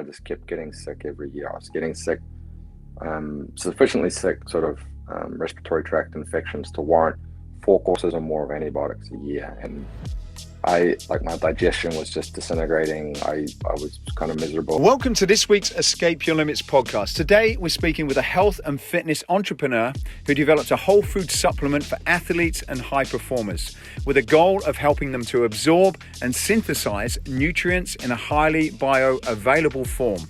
I just kept getting sick every year. I was getting sick, sufficiently sick, sort of respiratory tract infections to warrant 4 courses or more of antibiotics a year. And my digestion was just disintegrating. I was kind of miserable. Welcome to this week's Escape Your Limits podcast. Today, we're speaking with a health and fitness entrepreneur who developed a whole food supplement for athletes and high performers with a goal of helping them to absorb and synthesize nutrients in a highly bioavailable form.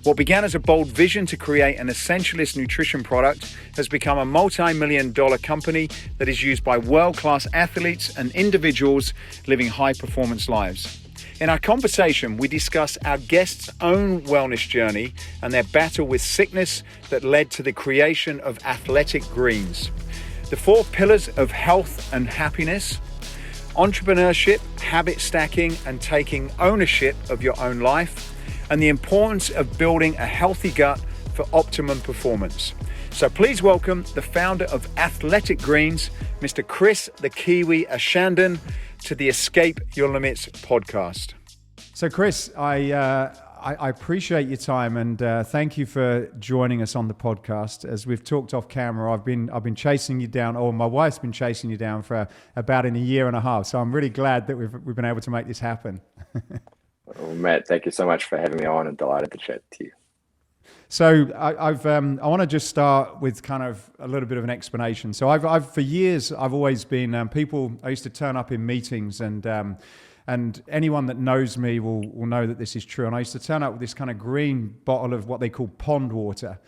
What began as a bold vision to create an essentialist nutrition product has become a multi-million-dollar company that is used by world-class athletes and individuals living high-performance lives. In our conversation, we discuss our guests' own wellness journey and their battle with sickness that led to the creation of Athletic Greens, the 4 pillars of health and happiness, entrepreneurship, habit stacking, and taking ownership of your own life, and the importance of building a healthy gut for optimum performance. So please welcome the founder of Athletic Greens, Mr. Chris the Kiwi Ashenden, to the Escape Your Limits podcast. So Chris, I appreciate your time and thank you for joining us on the podcast. As we've talked off camera, I've been chasing you down, or my wife's been chasing you down for about a year and a half. So I'm really glad that we've been able to make this happen. Well, Matt, thank you so much for having me on, and delighted to chat to you. So I want to just start with kind of a little bit of an explanation. So I've for years I've always been I used to turn up in meetings and anyone that knows me will know that this is true. And I used to turn up with this kind of green bottle of what they call pond water.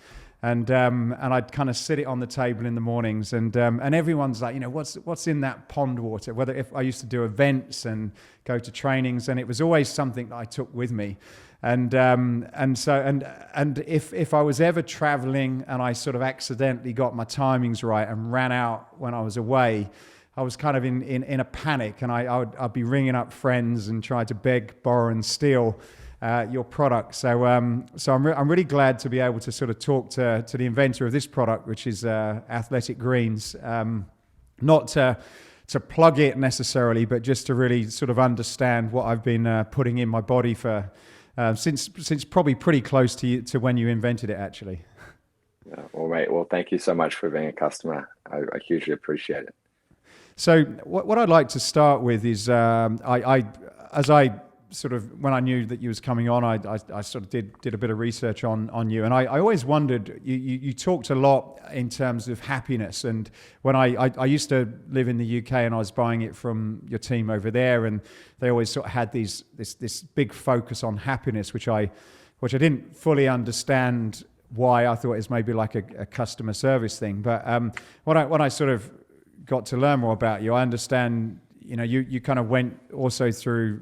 And I'd kind of sit it on the table in the mornings, and everyone's like, what's in that pond water? Whether if I used to do events and go to trainings, and it was always something that I took with me, and if I was ever traveling and I sort of accidentally got my timings right and ran out when I was away, I was kind of in a panic, and I'd be ringing up friends and try to beg, borrow, and steal your product. So I'm really glad to be able to sort of talk to the inventor of this product, which is Athletic Greens. Not to plug it necessarily, but just to really sort of understand what I've been putting in my body for since probably pretty close to when you invented it, actually. Yeah, well, mate, thank you so much for being a customer. I hugely appreciate it. So what I'd like to start with is when I knew that you was coming on, I sort of did a bit of research on you, and I always wondered, you talked a lot in terms of happiness, and when I used to live in the UK and I was buying it from your team over there, and they always sort of had this big focus on happiness, which I didn't fully understand why. I thought it was maybe like a customer service thing, but when I sort of got to learn more about you, I understand, you kind of went also through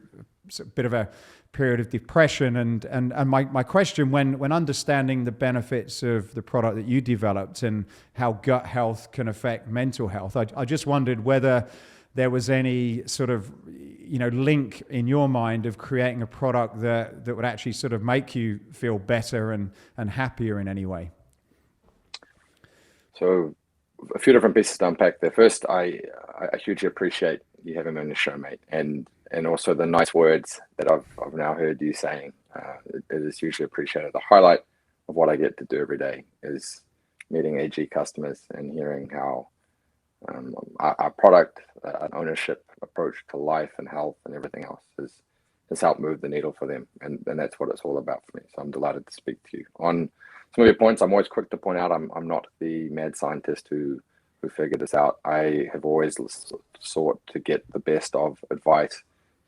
a bit of a period of depression, and my question when understanding the benefits of the product that you developed and how gut health can affect mental health, I just wondered whether there was any sort of link in your mind of creating a product that would actually sort of make you feel better and happier in any way. So a few different pieces to unpack there. First, I hugely appreciate you having me on the show, mate, and also the nice words that I've now heard you saying. It is hugely appreciated. The highlight of what I get to do every day is meeting AG customers and hearing how our product, an ownership approach to life and health and everything else has helped move the needle for them, and that's what it's all about for me. So I'm delighted to speak to you. On some of your points, I'm always quick to point out I'm not the mad scientist who figured this out. I have always sought to get the best of advice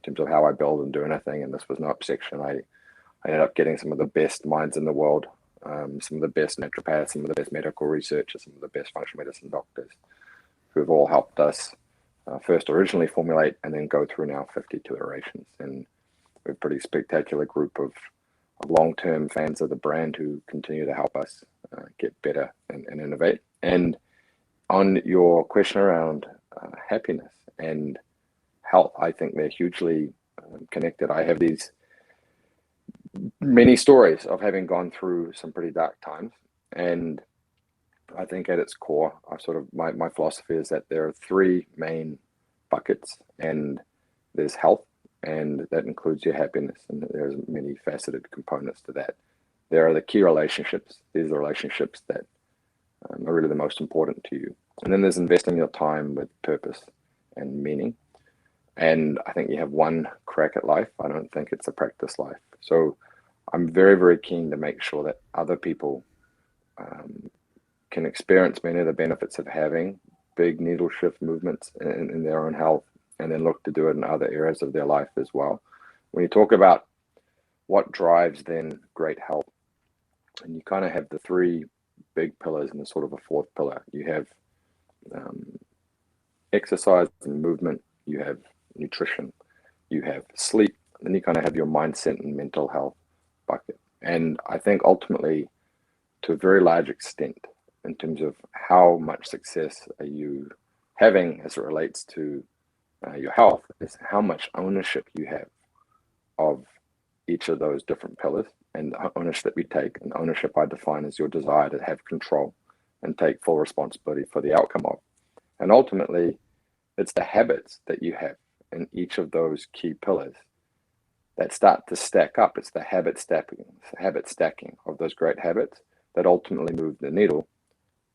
in terms of how I build and do anything, and this was no exception. I ended up getting some of the best minds in the world, some of the best naturopaths, some of the best medical researchers, some of the best functional medicine doctors, who have all helped us first originally formulate and then go through now 52 iterations. And we're a pretty spectacular group of long-term fans of the brand who continue to help us get better and innovate. And on your question around happiness and health, I think they're hugely connected. I have these many stories of having gone through some pretty dark times, and I think at its core, my philosophy is that there are 3 main buckets, and there's health, and that includes your happiness, and there's many faceted components to that. There are the key relationships. These are the relationships that are really the most important to you. And then there's investing your time with purpose and meaning. And I think you have one crack at life. I don't think it's a practice life. So I'm very, very keen to make sure that other people can experience many of the benefits of having big needle shift movements in their own health, and then look to do it in other areas of their life as well. When you talk about what drives then great health, and you kind of have the three big pillars and sort of a fourth pillar. You have exercise and movement, you have nutrition, you have sleep, and then you kind of have your mindset and mental health bucket. And I think ultimately, to a very large extent, in terms of how much success are you having as it relates to your health, is how much ownership you have of each of those different pillars, and the ownership we take. And ownership I define as your desire to have control and take full responsibility for the outcome of. And ultimately, it's the habits that you have in each of those key pillars that start to stack up. It's the habit stacking of those great habits that ultimately move the needle.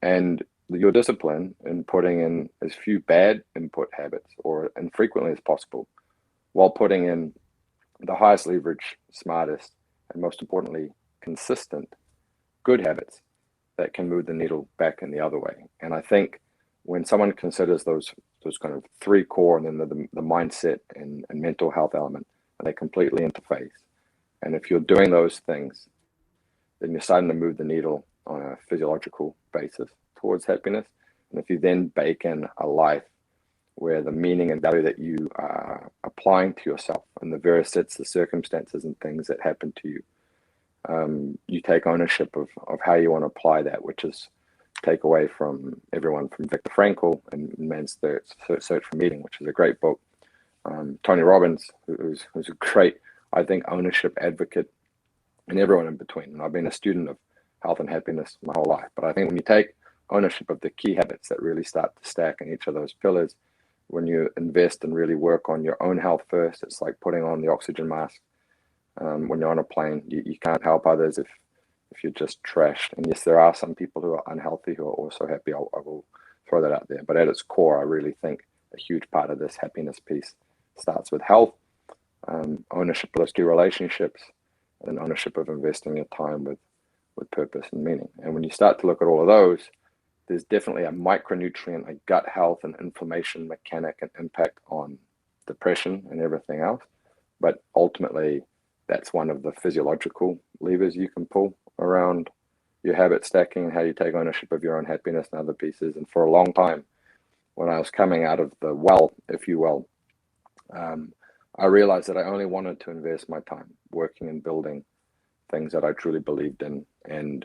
And your discipline in putting in as few bad input habits or infrequently as possible, while putting in the highest leverage, smartest, and most importantly, consistent good habits that can move the needle back in the other way. And I think when someone considers those kind of three core, and then the mindset and mental health element, and they completely interface. And if you're doing those things, then you're starting to move the needle on a physiological basis towards happiness. And if you then bake in a life where the meaning and value that you are applying to yourself and the various sets of circumstances and things that happen to you, you take ownership of how you want to apply that, which is take away from everyone from Viktor Frankl and Man's Search for Meaning, which is a great book. Tony Robbins, who's a great, I think, ownership advocate, and everyone in between. And I've been a student of health and happiness my whole life. But I think when you take ownership of the key habits that really start to stack in each of those pillars, when you invest and really work on your own health first, it's like putting on the oxygen mask. When you're on a plane, you can't help others if you're just trashed. And yes, there are some people who are unhealthy who are also happy. I will throw that out there. But at its core, I really think a huge part of this happiness piece starts with health, ownership of those key relationships, and ownership of investing your time with purpose and meaning. And when you start to look at all of those, there's definitely a micronutrient, a gut health and inflammation mechanic and impact on depression and everything else. But ultimately, that's one of the physiological levers you can pull around your habit stacking and how you take ownership of your own happiness and other pieces. And for a long time, when I was coming out of the well, if you will, I realized that I only wanted to invest my time working and building things that I truly believed in, and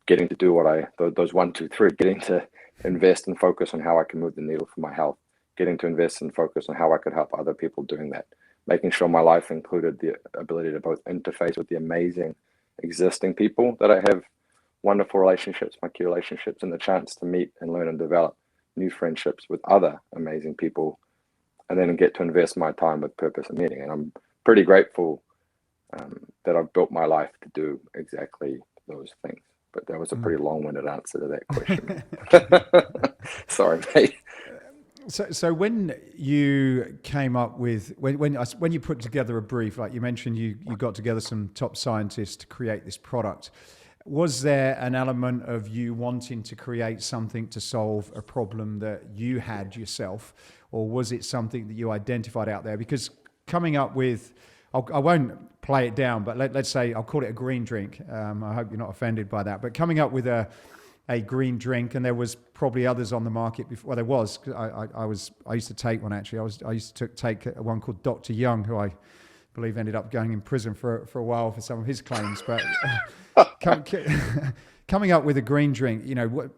getting to do what those 1, 2, 3, getting to invest and focus on how I can move the needle for my health, getting to invest and focus on how I could help other people doing that, making sure my life included the ability to both interface with the amazing existing people that I have wonderful relationships, my key relationships, and the chance to meet and learn and develop new friendships with other amazing people, and then get to invest my time with purpose and meaning. And I'm pretty grateful that I've built my life to do exactly those things. But that was a pretty long-winded answer to that question. Sorry, mate. So when you came up with, when you put together a brief, like you mentioned, you got together some top scientists to create this product, was there an element of you wanting to create something to solve a problem that you had yourself, or was it something that you identified out there? Because coming up with, I won't play it down, but let's say I'll call it a green drink. I hope you're not offended by that. But coming up with a green drink, and there was probably others on the market before. Well, there was. I used to take one actually. I used to take one called Dr. Young, who I believe ended up going in prison for a while for some of his claims. But coming up with a green drink,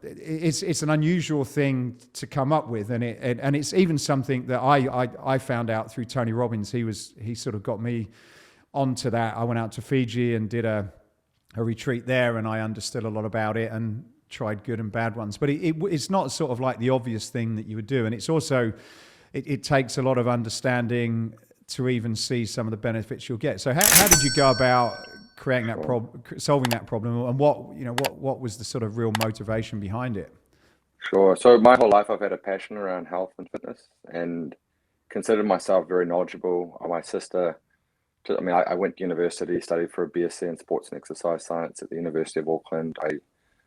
it's an unusual thing to come up with, and it's even something that I found out through Tony Robbins. He sort of got me onto that. I went out to Fiji and did a retreat there, and I understood a lot about it and tried good and bad ones. But it's not sort of like the obvious thing that you would do, and it's it takes a lot of understanding to even see some of the benefits you'll get. So how did you go about creating that problem, solving that problem, and what was the sort of real motivation behind it? Sure. So my whole life I've had a passion around health and fitness, and considered myself very knowledgeable. My sister, I went to university, studied for a BSc in sports and exercise science at the University of Auckland.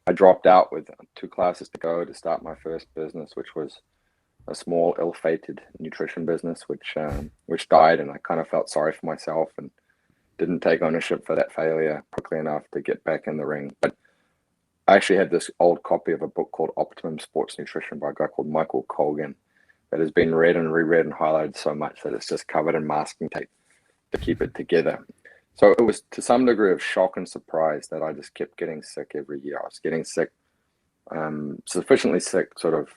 I dropped out with 2 classes to go to start my first business, which was a small, ill-fated nutrition business, which died, and I kind of felt sorry for myself and didn't take ownership for that failure quickly enough to get back in the ring. But I actually had this old copy of a book called Optimum Sports Nutrition by a guy called Michael Colgan that has been read and reread and highlighted so much that it's just covered in masking tape to keep it together. So it was to some degree of shock and surprise that I just kept getting sick every year. I was getting sick, sufficiently sick, sort of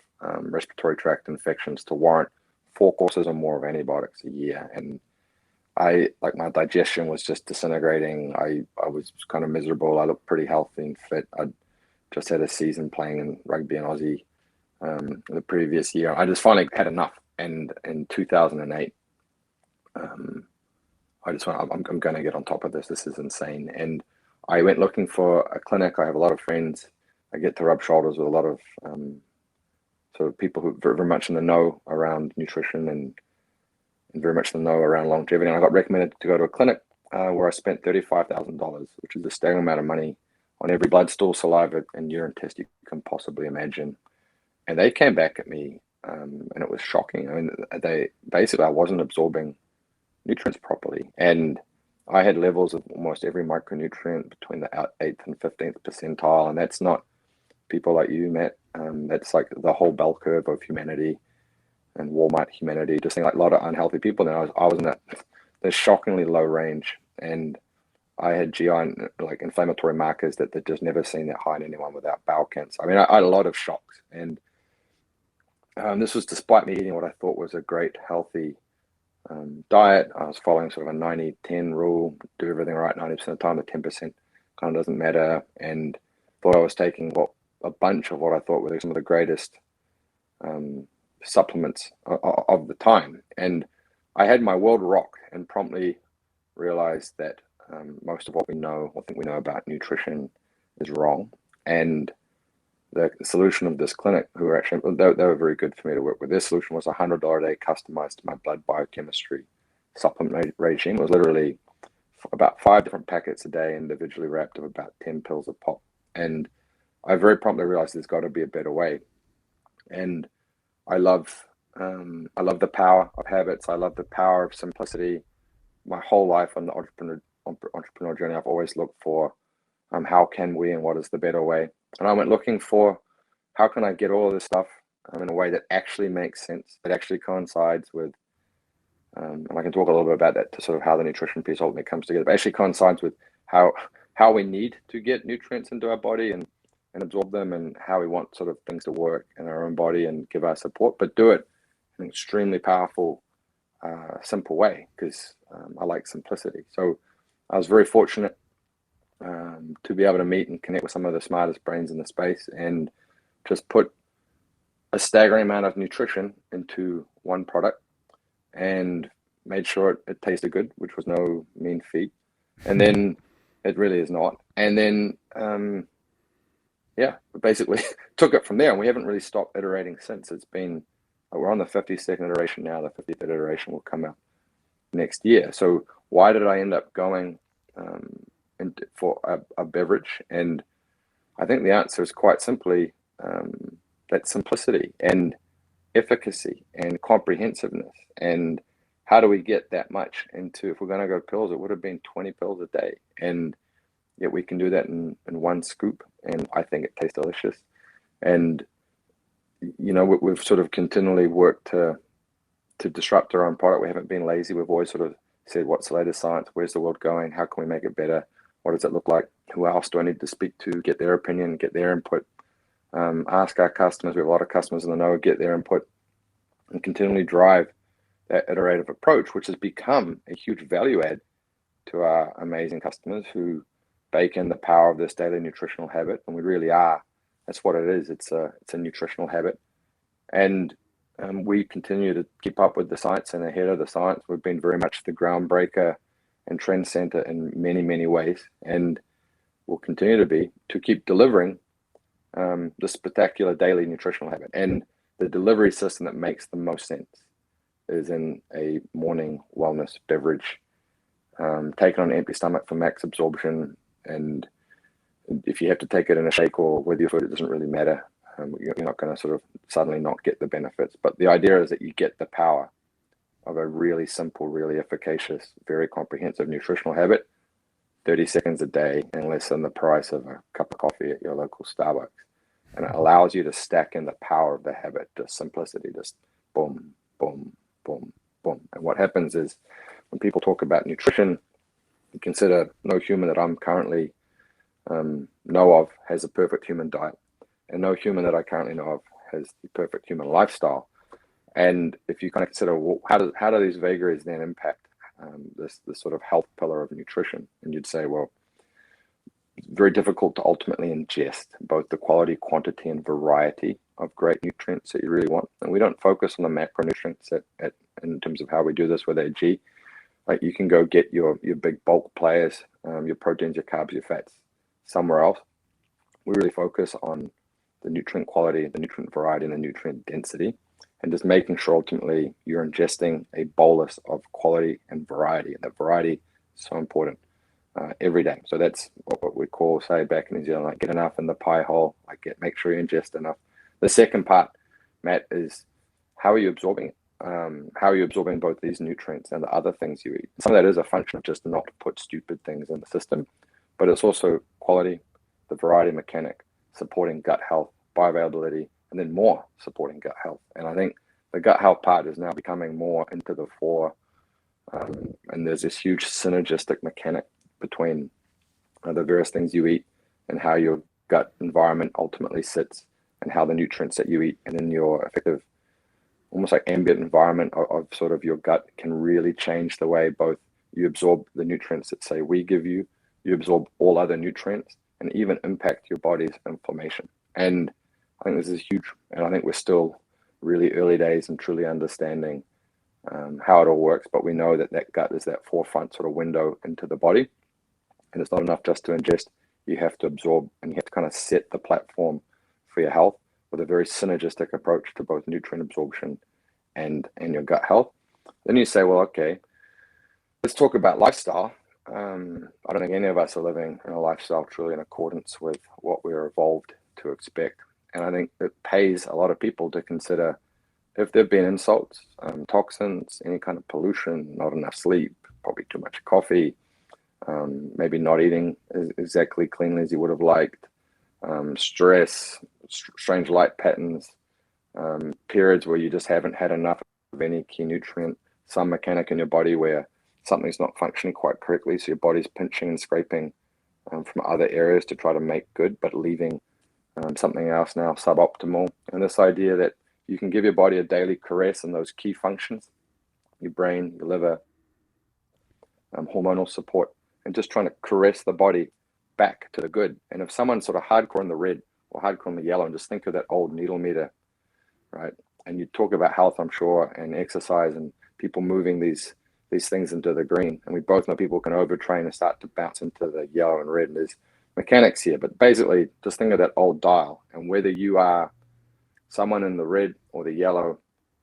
respiratory tract infections to warrant 4 courses or more of antibiotics a year. And my digestion was just disintegrating. I was kind of miserable. I looked pretty healthy and fit. I just had a season playing in rugby and Aussie the previous year. I just finally had enough. And in 2008, I'm going to get on top of this. This is insane. And I went looking for a clinic. I have a lot of friends. I get to rub shoulders with a lot of sort of people who are very much in the know around nutrition and very much in the know around longevity. And I got recommended to go to a clinic where I spent $35,000, which is a staggering amount of money on every blood, stool, saliva, and urine test you can possibly imagine. And they came back at me, and it was shocking. I mean, I wasn't absorbing nutrients properly, and I had levels of almost every micronutrient between the 8th and 15th percentile, and that's not people like you, Matt. That's like the whole bell curve of humanity and Walmart humanity, just like a lot of unhealthy people. And I was in the shockingly low range, and I had GI like inflammatory markers that they'd just never seen that high in anyone without bowel cancer. I mean, I had a lot of shocks, and this was despite me eating what I thought was a great healthy diet. I was following sort of a 90-10 rule, do everything right 90% of the time, the 10% kind of doesn't matter, and thought I was taking a bunch of what I thought were some of the greatest supplements of the time. And I had my world rocked and promptly realized that most of what we know, or think we know about nutrition, is wrong. And the solution of this clinic, who were actually, they were very good for me to work with. Their solution was $100 a day customized to my blood biochemistry supplement regime. It was literally about 5 different packets a day, individually wrapped, of about 10 pills a pop. And I very promptly realized there's got to be a better way. And I love the power of habits. I love the power of simplicity. My whole life on the entrepreneur journey, I've always looked for how can we and what is the better way. And I went looking for how can I get all of this stuff in a way that actually makes sense, that actually coincides with, and I can talk a little bit about that, to sort of how the nutrition piece ultimately comes together, but actually coincides with how we need to get nutrients into our body and absorb them, and how we want sort of things to work in our own body and give our support, but do it in an extremely powerful, simple way, because I like simplicity. So I was very fortunate to be able to meet and connect with some of the smartest brains in the space, and just put a staggering amount of nutrition into one product and made sure it tasted good, which was no mean feat. And then it really is not. And then, basically took it from there, and we haven't really stopped iterating since. It's been, we're on the 52nd iteration now. The 53rd iteration will come out next year. So why did I end up going for a beverage? And I think the answer is quite simply that simplicity and efficacy and comprehensiveness. And how do we get that much into, if we're going to go pills, it would have been 20 pills a day. And yet we can do that in one scoop. And I think it tastes delicious. And, we've sort of continually worked to disrupt our own product. We haven't been lazy. We've always sort of said, what's the latest science? Where's the world going? How can we make it better? What does it look like? Who else do I need to speak to? Get their opinion, get their input. Ask our customers. We have a lot of customers in the know, get their input, and continually drive that iterative approach, which has become a huge value add to our amazing customers who bake in the power of this daily nutritional habit. And we really are. That's what it is. It's a nutritional habit. And We continue to keep up with the science and ahead of the science. We've been very much the groundbreaker and trend center in many, many ways, and will continue to be, to keep delivering this spectacular daily nutritional habit. And the delivery system that makes the most sense is in a morning wellness beverage, taken on an empty stomach for max absorption. And if you have to take it in a shake or with your food, it doesn't really matter. You're not going to sort of suddenly not get the benefits. But the idea is that you get the power of a really simple, really efficacious, very comprehensive nutritional habit, 30 seconds a day, and less than the price of a cup of coffee at your local Starbucks. And it allows you to stack in the power of the habit, just simplicity, just boom, boom, boom, boom. And what happens is when people talk about nutrition, you consider no human that I'm currently know of has a perfect human diet, and no human that I currently know of has the perfect human lifestyle. And if you kind of consider, well, how do these vagaries then impact this sort of health pillar of nutrition? And you'd say, well, it's very difficult to ultimately ingest both the quality, quantity, and variety of great nutrients that you really want. And we don't focus on the macronutrients in terms of how we do this with AG. Like, you can go get your big bulk players, your proteins, your carbs, your fats somewhere else. We really focus on the nutrient quality, the nutrient variety, and the nutrient density, and just making sure ultimately you're ingesting a bolus of quality and variety. And that variety is so important every day. So that's what we call, say, back in New Zealand, like, get enough in the pie hole, like make sure you ingest enough. The second part, Matt, is how are you absorbing it? How are you absorbing both these nutrients and the other things you eat? Some of that is a function of just not to put stupid things in the system, but it's also quality, the variety mechanic, supporting gut health, bioavailability, and then more supporting gut health. And I think the gut health part is now becoming more into the fore, and there's this huge synergistic mechanic between the various things you eat and how your gut environment ultimately sits, and how the nutrients that you eat and in your effective, almost like ambient environment of sort of your gut can really change the way both you absorb the nutrients that, say, we give you, you absorb all other nutrients, and even impact your body's inflammation. And I think this is huge. And I think we're still really early days in truly understanding how it all works. But we know that that gut is that forefront sort of window into the body. And it's not enough just to ingest. You have to absorb, and you have to kind of set the platform for your health with a very synergistic approach to both nutrient absorption and your gut health. Then you say, well, okay, let's talk about lifestyle. I don't think any of us are living in a lifestyle truly in accordance with what we're evolved to expect. And I think it pays a lot of people to consider if there have been insults, toxins, any kind of pollution, not enough sleep, probably too much coffee, maybe not eating exactly cleanly as you would have liked, stress, strange light patterns, periods where you just haven't had enough of any key nutrient, some mechanic in your body where something's not functioning quite correctly, so your body's pinching and scraping from other areas to try to make good, but leaving something else now suboptimal. And this idea that you can give your body a daily caress in those key functions, your brain, your liver, hormonal support, and just trying to caress the body back to the good. And if someone's sort of hardcore in the red or hardcore in the yellow, and just think of that old needle meter, right? And you talk about health, I'm sure, and exercise and people moving these things into the green. And we both know people can overtrain and start to bounce into the yellow and red. And there's mechanics here, but basically just think of that old dial, and whether you are someone in the red or the yellow,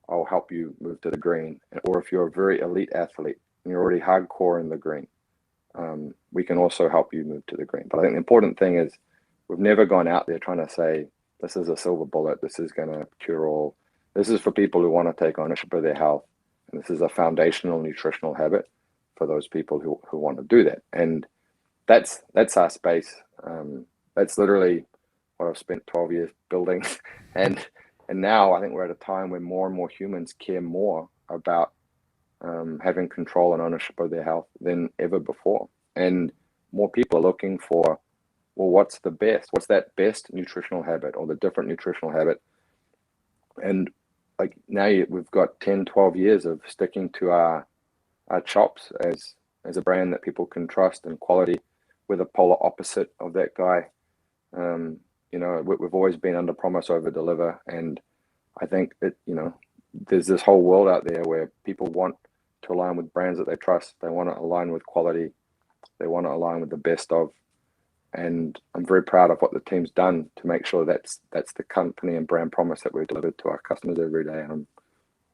I'll help you move to the green. Or if you're a very elite athlete and you're already hardcore in the green, we can also help you move to the green. But I think the important thing is we've never gone out there trying to say, this is a silver bullet, this is going to cure all. This is for people who want to take ownership of their health. And this is a foundational nutritional habit for those people who want to do that. And that's our space. That's literally what I've spent 12 years building. And now I think we're at a time where more and more humans care more about having control and ownership of their health than ever before. And more people are looking for, well, what's the best? What's that best nutritional habit or the different nutritional habit? And like now we've got 10, 12 years of sticking to our chops as a brand that people can trust, and quality. We're the polar opposite of that guy. We've always been under promise, over deliver. And I think that, there's this whole world out there where people want to align with brands that they trust. They want to align with quality. They want to align with the best of. And I'm very proud of what the team's done to make sure that's the company and brand promise that we've delivered to our customers every day. And I'm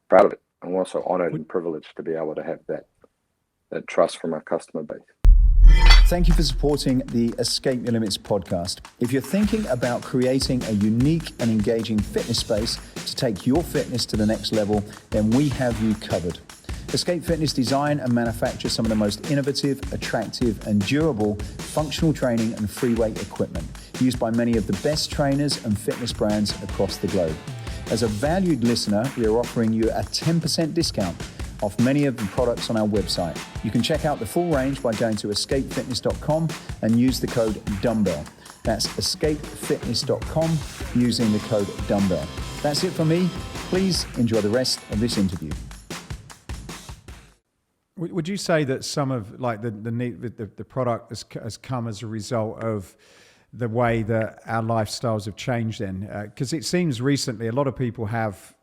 proud of it. I'm also honored and privileged to be able to have that trust from our customer base. Thank you for supporting the Escape Your Limits podcast. If you're thinking about creating a unique and engaging fitness space to take your fitness to the next level, then we have you covered. Escape Fitness design and manufacture some of the most innovative, attractive, and durable functional training and free weight equipment used by many of the best trainers and fitness brands across the globe. As a valued listener, we are offering you a 10% discount off many of the products on our website. You can check out the full range by going to escapefitness.com and use the code dumbbell. That's escapefitness.com using the code dumbbell. That's it for me. Please enjoy the rest of this interview. Would you say that some of like the product has come as a result of the way that our lifestyles have changed then? Because it seems recently a lot of people have,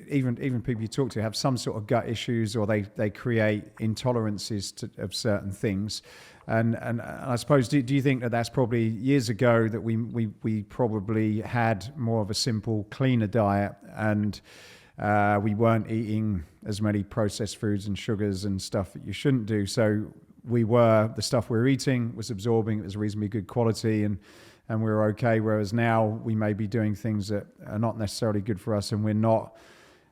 even people you talk to, have some sort of gut issues, or they create intolerances of certain things. And I suppose, do you think that that's probably years ago that we probably had more of a simple, cleaner diet, and we weren't eating as many processed foods and sugars and stuff that you shouldn't do. So the stuff we were eating was absorbing, it was reasonably good quality, and we were okay. Whereas now we may be doing things that are not necessarily good for us and we're not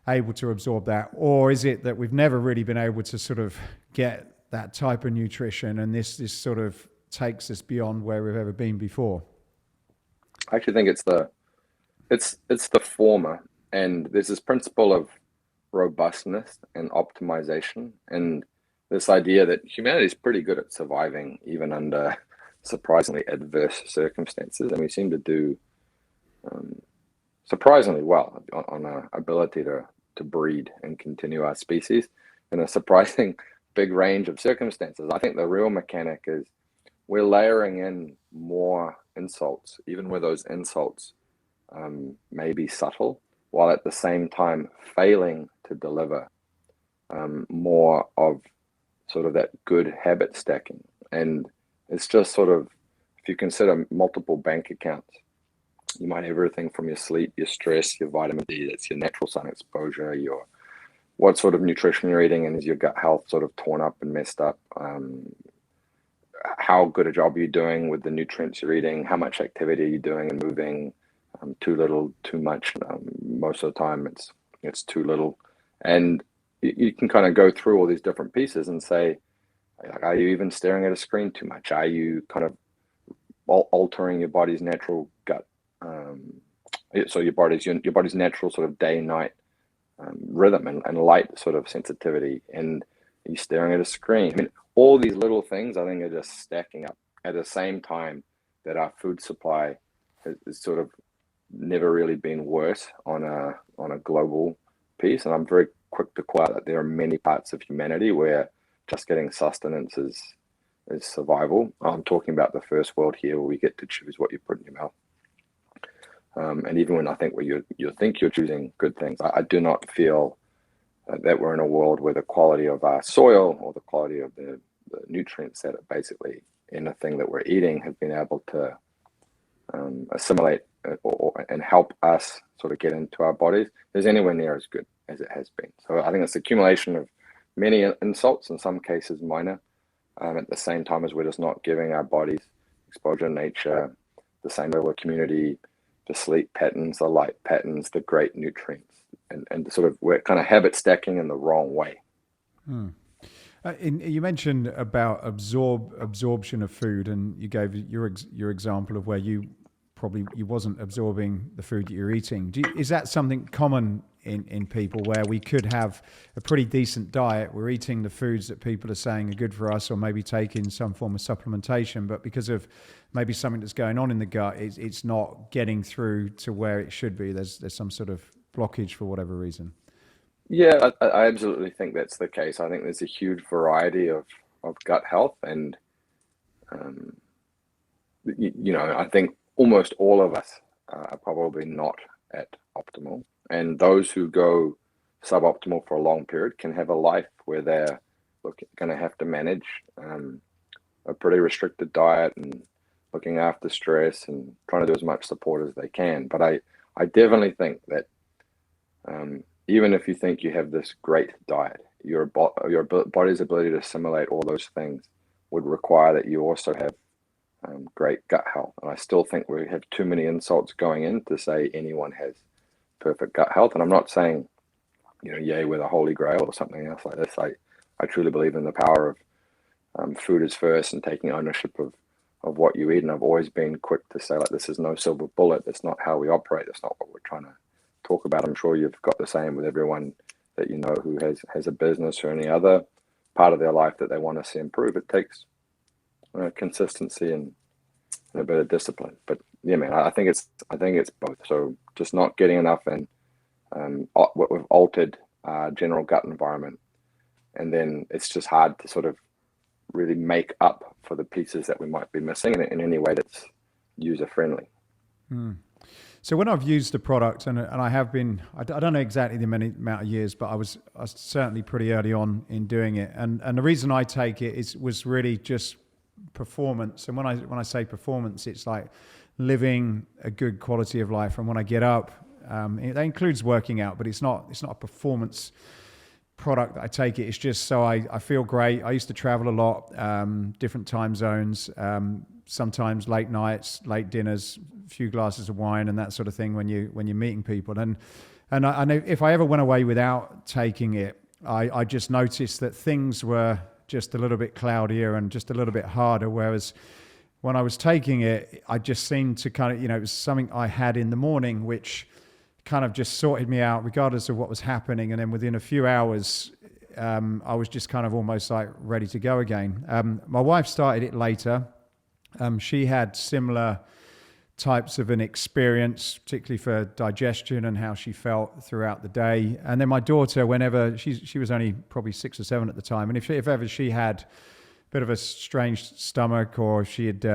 able to absorb that. Or is it that we've never really been able to sort of get that type of nutrition, and this sort of takes us beyond where we've ever been before? I actually think it's the former. And there's this principle of robustness and optimization, and this idea that humanity is pretty good at surviving even under surprisingly adverse circumstances, and we seem to do surprisingly well on our ability to breed and continue our species in a surprising big range of circumstances. I think the real mechanic is we're layering in more insults, even where those insults may be subtle, while at the same time failing to deliver more of sort of that good habit stacking. And it's just sort of, if you consider multiple bank accounts, you might have everything from your sleep, your stress, your vitamin D, that's your natural sun exposure, your what sort of nutrition you're eating, and is your gut health sort of torn up and messed up? How good a job are you doing with the nutrients you're eating? How much activity are you doing and moving? Too little, too much. Most of the time it's too little. And you can kind of go through all these different pieces and say, like, are you even staring at a screen too much? Are you kind of altering your body's natural gut? So your body's natural sort of day and night rhythm and light sort of sensitivity. And are you staring at a screen? I mean, all these little things I think are just stacking up at the same time that our food supply is sort of never really been worse on a global piece. And I'm very quick to call out that there are many parts of humanity where just getting sustenance is survival. I'm talking about the first world here, where we get to choose what you put in your mouth. And even when I think where you think you're choosing good things, I do not feel that we're in a world where the quality of our soil or the quality of the nutrients that are basically in the thing that we're eating have been able to assimilate and help us sort of get into our bodies is anywhere near as good as it has been. So I think it's the accumulation of many insults, in some cases minor, at the same time as we're just not giving our bodies exposure to nature, the same level of community, the sleep patterns, the light patterns, the great nutrients, and sort of we're kind of habit stacking in the wrong way. You mentioned about absorption of food, and you gave your example of where you wasn't absorbing the food that you're eating. Is that something common in people, where we could have a pretty decent diet, we're eating the foods that people are saying are good for us, or maybe taking some form of supplementation, but because of maybe something that's going on in the gut, it's not getting through to where it should be? There's some sort of blockage for whatever reason. Yeah, I absolutely think that's the case. I think there's a huge variety of gut health, and I think almost all of us are probably not at optimal. And those who go suboptimal for a long period can have a life where they're going to have to manage a pretty restricted diet and looking after stress and trying to do as much support as they can. But I definitely think that even if you think you have this great diet, your body's ability to assimilate all those things would require that you also have great gut health. And I still think we have too many insults going in to say anyone has perfect gut health. And I'm not saying, yay, we're the holy grail or something else like this. I truly believe in the power of food is first and taking ownership of what you eat. And I've always been quick to say, like, this is no silver bullet. That's not how we operate. That's not what we're trying to talk about. I'm sure you've got the same with everyone that you know who has a business or any other part of their life that they want to see improve. It takes consistency and a bit of discipline. But yeah, man, I think it's both. So just not getting enough and what we've altered general gut environment, and then it's just hard to sort of really make up for the pieces that we might be missing in any way that's user friendly. So when I've used the product, and I have been, I don't know exactly the amount of years, but I was certainly pretty early on in doing it. And the reason I take it was really just performance. And when I say performance, it's like living a good quality of life. And when I get up, that includes working out, but it's not a performance product that I take it. It's just so I feel great. I used to travel a lot, different time zones, sometimes late nights, late dinners, a few glasses of wine and that sort of thing when you're meeting people. And I know if I ever went away without taking it, I just noticed that things were just a little bit cloudier and just a little bit harder. Whereas when I was taking it, I just seemed to kind of, it was something I had in the morning, which kind of just sorted me out regardless of what was happening. And then within a few hours, I was just kind of almost like ready to go again. My wife started it later. She had similar types of an experience, particularly for digestion and how she felt throughout the day. And then my daughter, whenever she was only probably 6 or 7 at the time, and if ever she had a bit of a strange stomach, or she had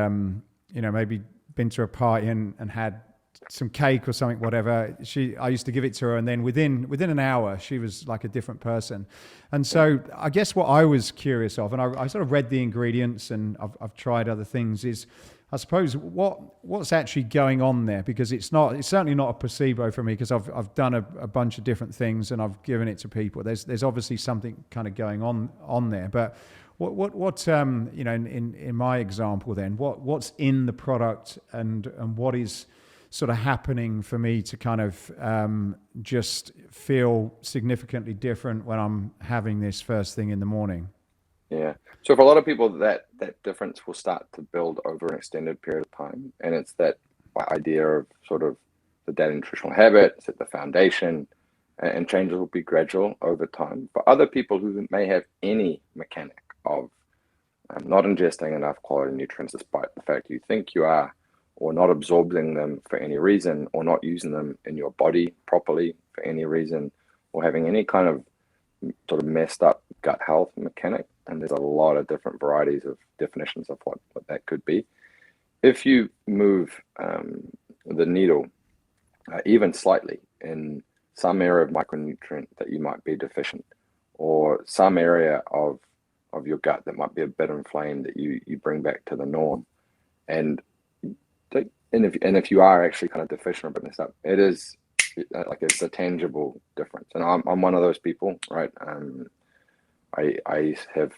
maybe been to a party and had some cake or something, whatever, I used to give it to her, and then within an hour she was like a different person. And so I guess what I was curious of, and I sort of read the ingredients and I've tried other things, is I suppose what's actually going on there, because it's certainly not a placebo for me, because I've done a bunch of different things and I've given it to people. There's obviously something kind of going on there, but what in my example then, what's in the product and what is sort of happening for me to kind of just feel significantly different when I'm having this first thing in the morning? Yeah. So for a lot of people, that difference will start to build over an extended period of time. And it's that idea of sort of the daily nutritional habit, set the foundation, and changes will be gradual over time. For other people who may have any mechanic of not ingesting enough quality nutrients, despite the fact you think you are, or not absorbing them for any reason, or not using them in your body properly for any reason, or having any kind of sort of messed up gut health mechanic. And there's a lot of different varieties of definitions of what that could be. If you move the needle even slightly in some area of micronutrient that you might be deficient, or some area of your gut that might be a bit inflamed that you bring back to the norm, and if you are actually kind of deficient or a bit messed up, it is like it's a tangible difference. And I'm one of those people, right? I have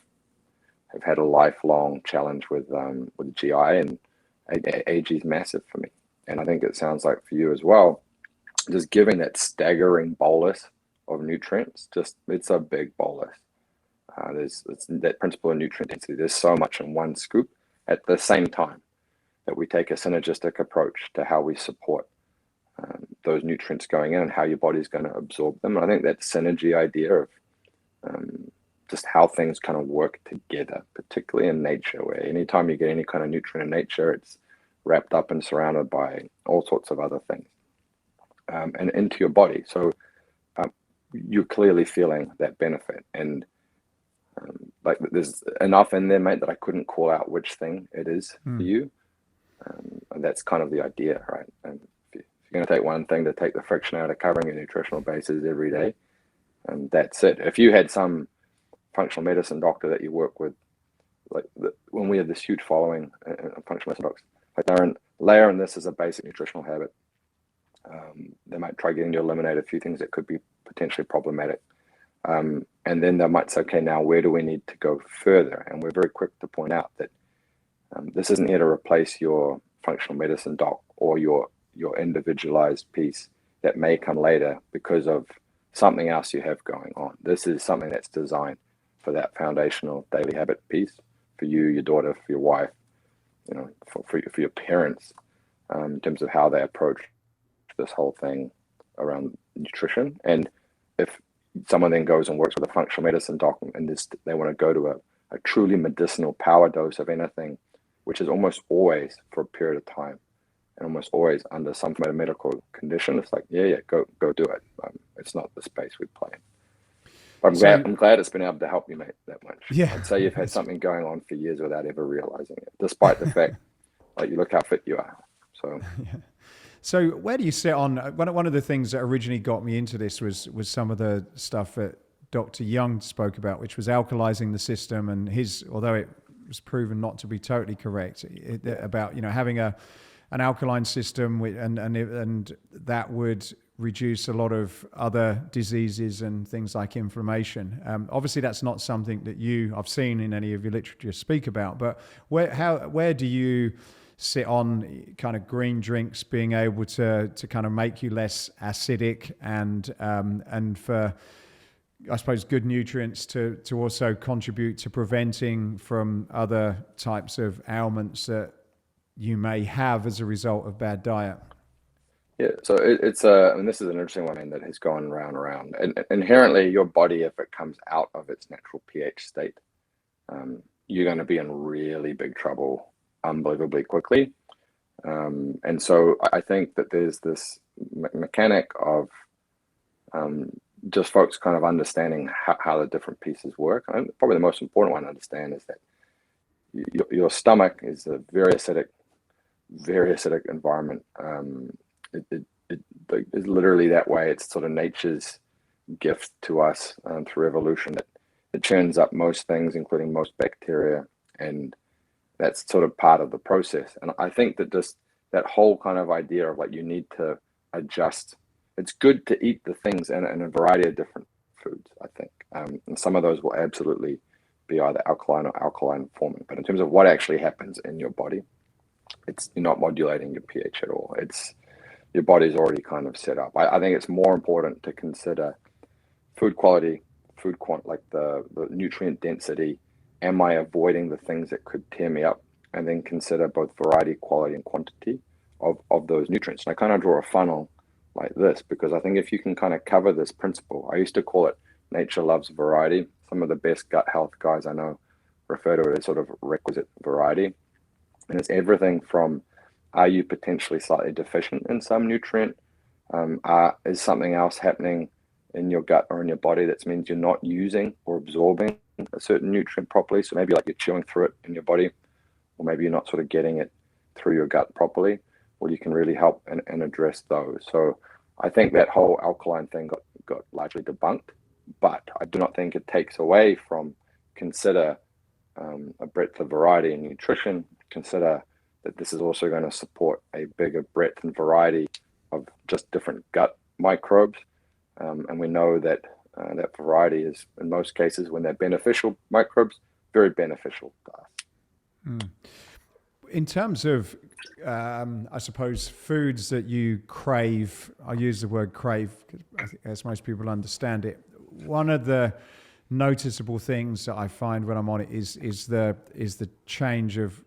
had a lifelong challenge with GI, and AG is massive for me. And I think it sounds like for you as well, just giving that staggering bolus of nutrients, it's a big bolus. It's that principle of nutrient density. There's so much in one scoop at the same time that we take a synergistic approach to how we support those nutrients going in and how your body's going to absorb them. And I think that synergy idea of just how things kind of work together, particularly in nature, where anytime you get any kind of nutrient in nature, it's wrapped up and surrounded by all sorts of other things and into your body. So you're clearly feeling that benefit. And like there's enough in there, mate, that I couldn't call out which thing it is for you. And that's kind of the idea, right? And if you're going to take one thing to take the friction out of covering your nutritional bases every day, and that's it. If you had some functional medicine doctor that you work with, when we have this huge following in functional medicine docs, like they're layering this as a basic nutritional habit. They might try getting to eliminate a few things that could be potentially problematic. And then they might say, okay, now where do we need to go further? And we're very quick to point out that this isn't here to replace your functional medicine doc or your individualized piece that may come later because of something else you have going on. This is something that's designed for that foundational daily habit piece for you, your daughter, for your wife, for your parents, in terms of how they approach this whole thing around nutrition. And if someone then goes and works with a functional medicine doc and they want to go to a truly medicinal power dose of anything, which is almost always for a period of time and almost always under some kind of medical condition, it's like, go do it. It's not the space we play in. But I'm glad it's been able to help you, mate, that much. Yeah. I'd say you've had something going on for years without ever realizing it, despite the fact, you look how fit you are. So, yeah. So where do you sit on, one of the things that originally got me into this was some of the stuff that Dr. Young spoke about, which was alkalizing the system, and although it was proven not to be totally correct, about, having an alkaline system and that would reduce a lot of other diseases and things like inflammation. Obviously, that's not something that I've seen in any of your literature speak about, but where do you sit on kind of green drinks being able to kind of make you less acidic and for, I suppose, good nutrients to also contribute to preventing from other types of ailments that you may have as a result of bad diet? Yeah, so it's and this is an interesting one that has gone round and round. And inherently, your body, if it comes out of its natural pH state, you're going to be in really big trouble unbelievably quickly. And so I think that there's this mechanic of just folks kind of understanding how the different pieces work. And probably the most important one to understand is that your stomach is a very acidic environment. It is literally that way. It's sort of nature's gift to us through evolution. It churns up most things, including most bacteria, and that's sort of part of the process. And I think that just that whole kind of idea of you need to adjust. It's good to eat the things in a variety of different foods, I think. And some of those will absolutely be either alkaline or alkaline forming. But in terms of what actually happens in your body, you're not modulating your pH at all. Your body's already kind of set up. I think it's more important to consider food quality, like the nutrient density. Am I avoiding the things that could tear me up? And then consider both variety, quality, and quantity of those nutrients. And I kind of draw a funnel like this because I think if you can kind of cover this principle, I used to call it nature loves variety. Some of the best gut health guys I know refer to it as sort of requisite variety. And it's everything from, are you potentially slightly deficient in some nutrient? Is something else happening in your gut or in your body that means you're not using or absorbing a certain nutrient properly? So maybe you're chewing through it in your body, or maybe you're not sort of getting it through your gut properly. Well, you can really help and address those. So I think that whole alkaline thing got largely debunked, but I do not think it takes away from consider a breadth of variety in nutrition. Consider that this is also going to support a bigger breadth and variety of just different gut microbes. And we know that that variety is, in most cases, when they're beneficial microbes, very beneficial to us. Mm. In terms of, I suppose, foods that you crave, I use the word crave because as most people understand it, one of the noticeable things that I find when I'm on it is the change of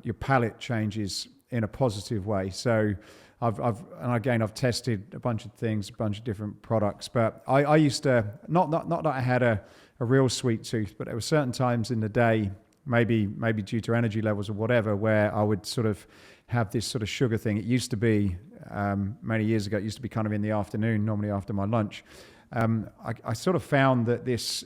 your palate changes in a positive way. So I've tested a bunch of things, a bunch of different products, but I used to not that I had a real sweet tooth, but there were certain times in the day, maybe due to energy levels or whatever, where I would sort of have this sort of sugar thing. It used to be many years ago. It used to be kind of in the afternoon, normally after my lunch. I sort of found that this,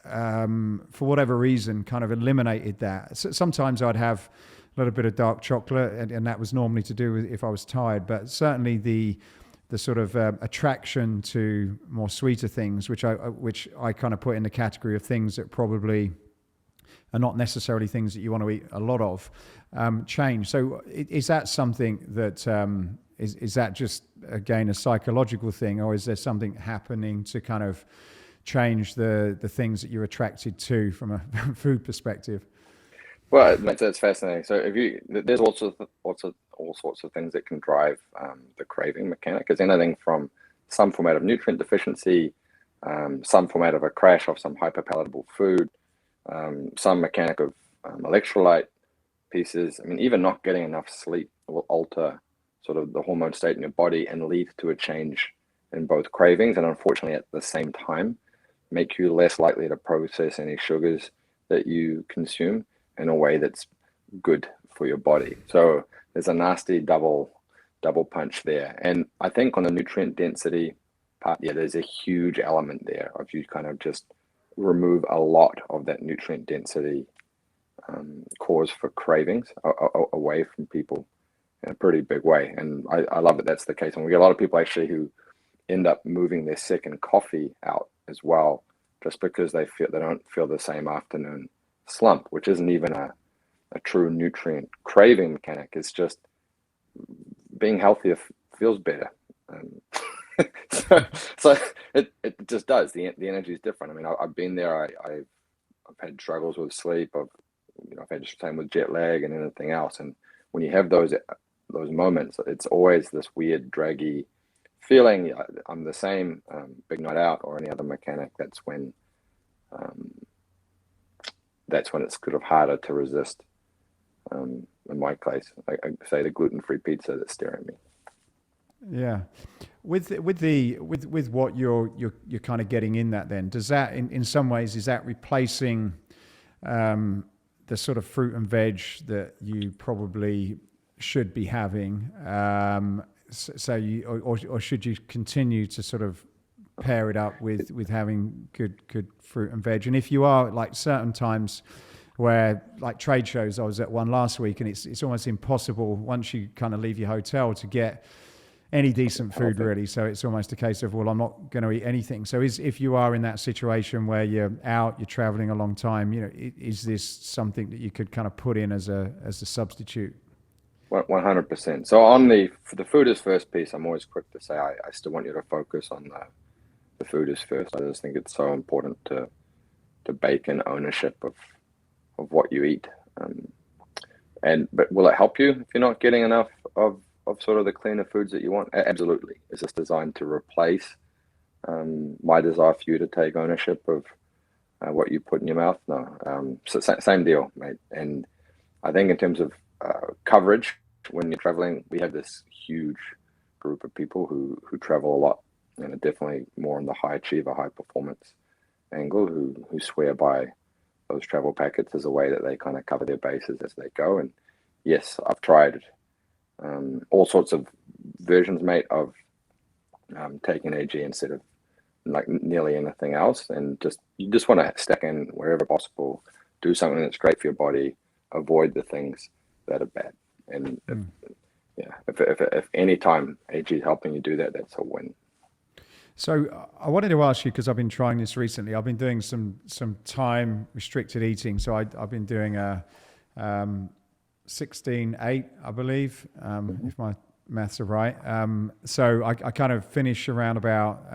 for whatever reason, kind of eliminated that. So sometimes I'd have a little bit of dark chocolate, and that was normally to do with if I was tired. But certainly the the sort of attraction to more sweeter things, which I kind of put in the category of things that probably are not necessarily things that you want to eat a lot of, change. So is that something that, is that just, again, a psychological thing, or is there something happening to kind of change the things that you're attracted to from a food perspective? Well, that's fascinating. So there's all sorts of things that can drive the craving mechanic. It's anything from some format of nutrient deficiency, some format of a crash of some hyperpalatable food, some mechanic of electrolyte pieces. I mean, even not getting enough sleep will alter sort of the hormone state in your body and lead to a change in both cravings, and unfortunately at the same time make you less likely to process any sugars that you consume in a way that's good for your body. So there's a nasty double punch there. And I think on the nutrient density part, yeah, there's a huge element there of you kind of just remove a lot of that nutrient density cause for cravings away from people in a pretty big way. And I love that that's the case. And we get a lot of people actually who end up moving their second coffee out as well, just because they don't feel the same afternoon slump, which isn't even a true nutrient craving mechanic. It's just being healthier feels better. So it just does. The energy is different. I mean, I've been there. I've had struggles with sleep. I've had the same with jet lag and anything else. And when you have those moments, it's always this weird draggy feeling. I'm the same big night out or any other mechanic. That's when it's sort of harder to resist. In my case, I say the gluten-free pizza that's staring at me. Yeah, with what you're kind of getting in that, then does that in some ways, is that replacing the sort of fruit and veg that you probably should be having? So you or should you continue to sort of pair it up with having good fruit and veg? And if you are, like certain times where, like trade shows, I was at one last week, and it's almost impossible once you kind of leave your hotel to get any decent food really. So it's almost a case of, well, I'm not going to eat anything. So if you are in that situation where you're out, you're traveling a long time, is this something that you could kind of put in as a substitute? 100%. So for the food is first piece, I'm always quick to say I still want you to focus on the food is first. I just think it's so important to bake in ownership of what you eat. But will it help you if you're not getting enough of sort of the cleaner foods that you want? Absolutely. Is this designed to replace my desire for you to take ownership of what you put in your mouth? No. So same deal, mate. And I think in terms of coverage, when you're traveling, we have this huge group of people who travel a lot and are definitely more on the high achiever, high performance angle, who swear by those travel packets as a way that they kind of cover their bases as they go. And yes, I've tried all sorts of versions, mate, of taking AG instead of like nearly anything else. And you just want to stack in wherever possible, do something that's great for your body, avoid the things that are bad. And if any time AG is helping you do that, that's a win. So I wanted to ask you, because I've been trying this recently. I've been doing some time restricted eating. So I've been doing a 16-8, I believe, if my maths are right. So I kind of finish around about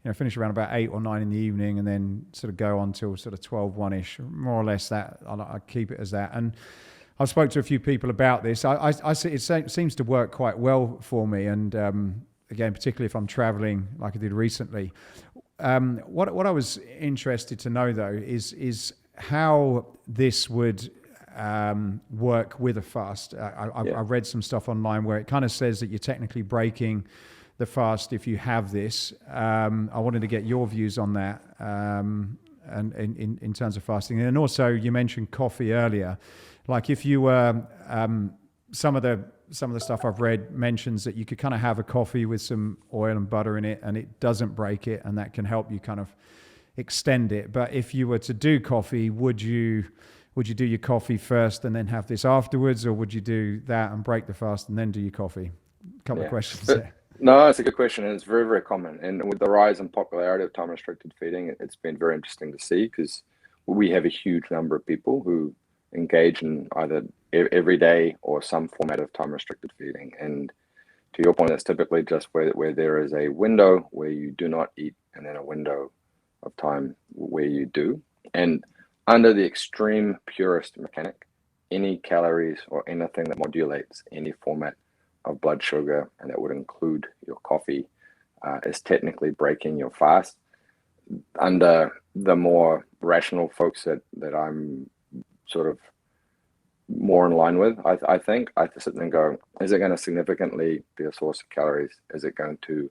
8 or 9 in the evening, and then sort of go on till sort of 12, 1-ish, more or less. That I keep it as that. And I've spoke to a few people about this. I see it seems to work quite well for me. And again, particularly if I'm traveling like I did recently. What I was interested to know though is how this would work with a fast. I read some stuff online where it kind of says that you're technically breaking the fast if you have this. I wanted to get your views on that, and in terms of fasting. And also, you mentioned coffee earlier. Like if you were, some of the stuff I've read mentions that you could kind of have a coffee with some oil and butter in it, and it doesn't break it, and that can help you kind of extend it. But if you were to do coffee, would you do your coffee first and then have this afterwards, or would you do that and break the fast and then do your coffee? A couple of questions there. No, it's a good question, and it's very, very common. And with the rise in popularity of time-restricted feeding, it's been very interesting to see because we have a huge number of people who engage in either every day or some format of time-restricted feeding. And to your point, that's typically just where there is a window where you do not eat, and then a window of time where you do. And under the extreme purest mechanic, any calories or anything that modulates any format of blood sugar, and that would include your coffee, is technically breaking your fast. Under the more rational folks that I'm sort of more in line with, I think I have to sit there and go, is it going to significantly be a source of calories? Is it going to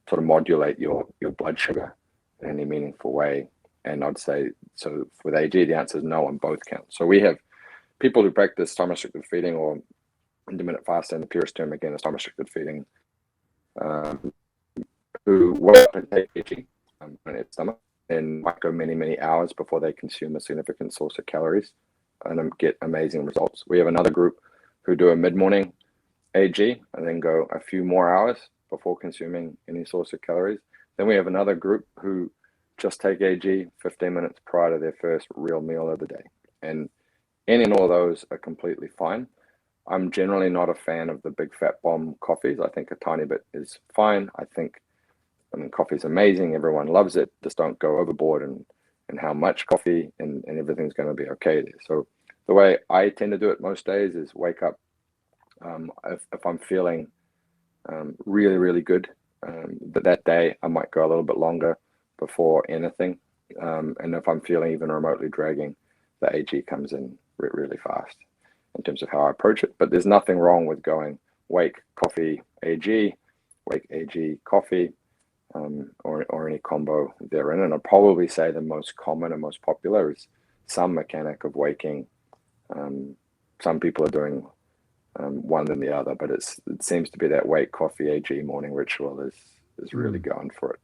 sort of modulate your blood sugar in any meaningful way? And I'd say, so with AG, the answer is no on both counts. So we have people who practice time restricted feeding or intermittent fasting, the purest term again is time restricted feeding, who wake up and take AG on their stomach and might go many, many hours before they consume a significant source of calories and get amazing results. We have another group who do a mid-morning AG and then go a few more hours before consuming any source of calories. Then we have another group who just take AG 15 minutes prior to their first real meal of the day. And any and all of those are completely fine. I'm generally not a fan of the big fat bomb coffees. I think a tiny bit is fine. I mean, coffee's amazing. Everyone loves it. Just don't go overboard and how much coffee and everything's going to be okay there. So the way I tend to do it most days is wake up. If I'm feeling really, really good, that day I might go a little bit longer before anything. And if I'm feeling even remotely dragging, the AG comes in really fast in terms of how I approach it. But there's nothing wrong with going wake, coffee, AG, wake, AG, coffee, or any combo therein. And I'd probably say the most common and most popular is some mechanic of waking. Some people are doing one than the other, but it seems to be that wake, coffee, AG morning ritual is really going for it.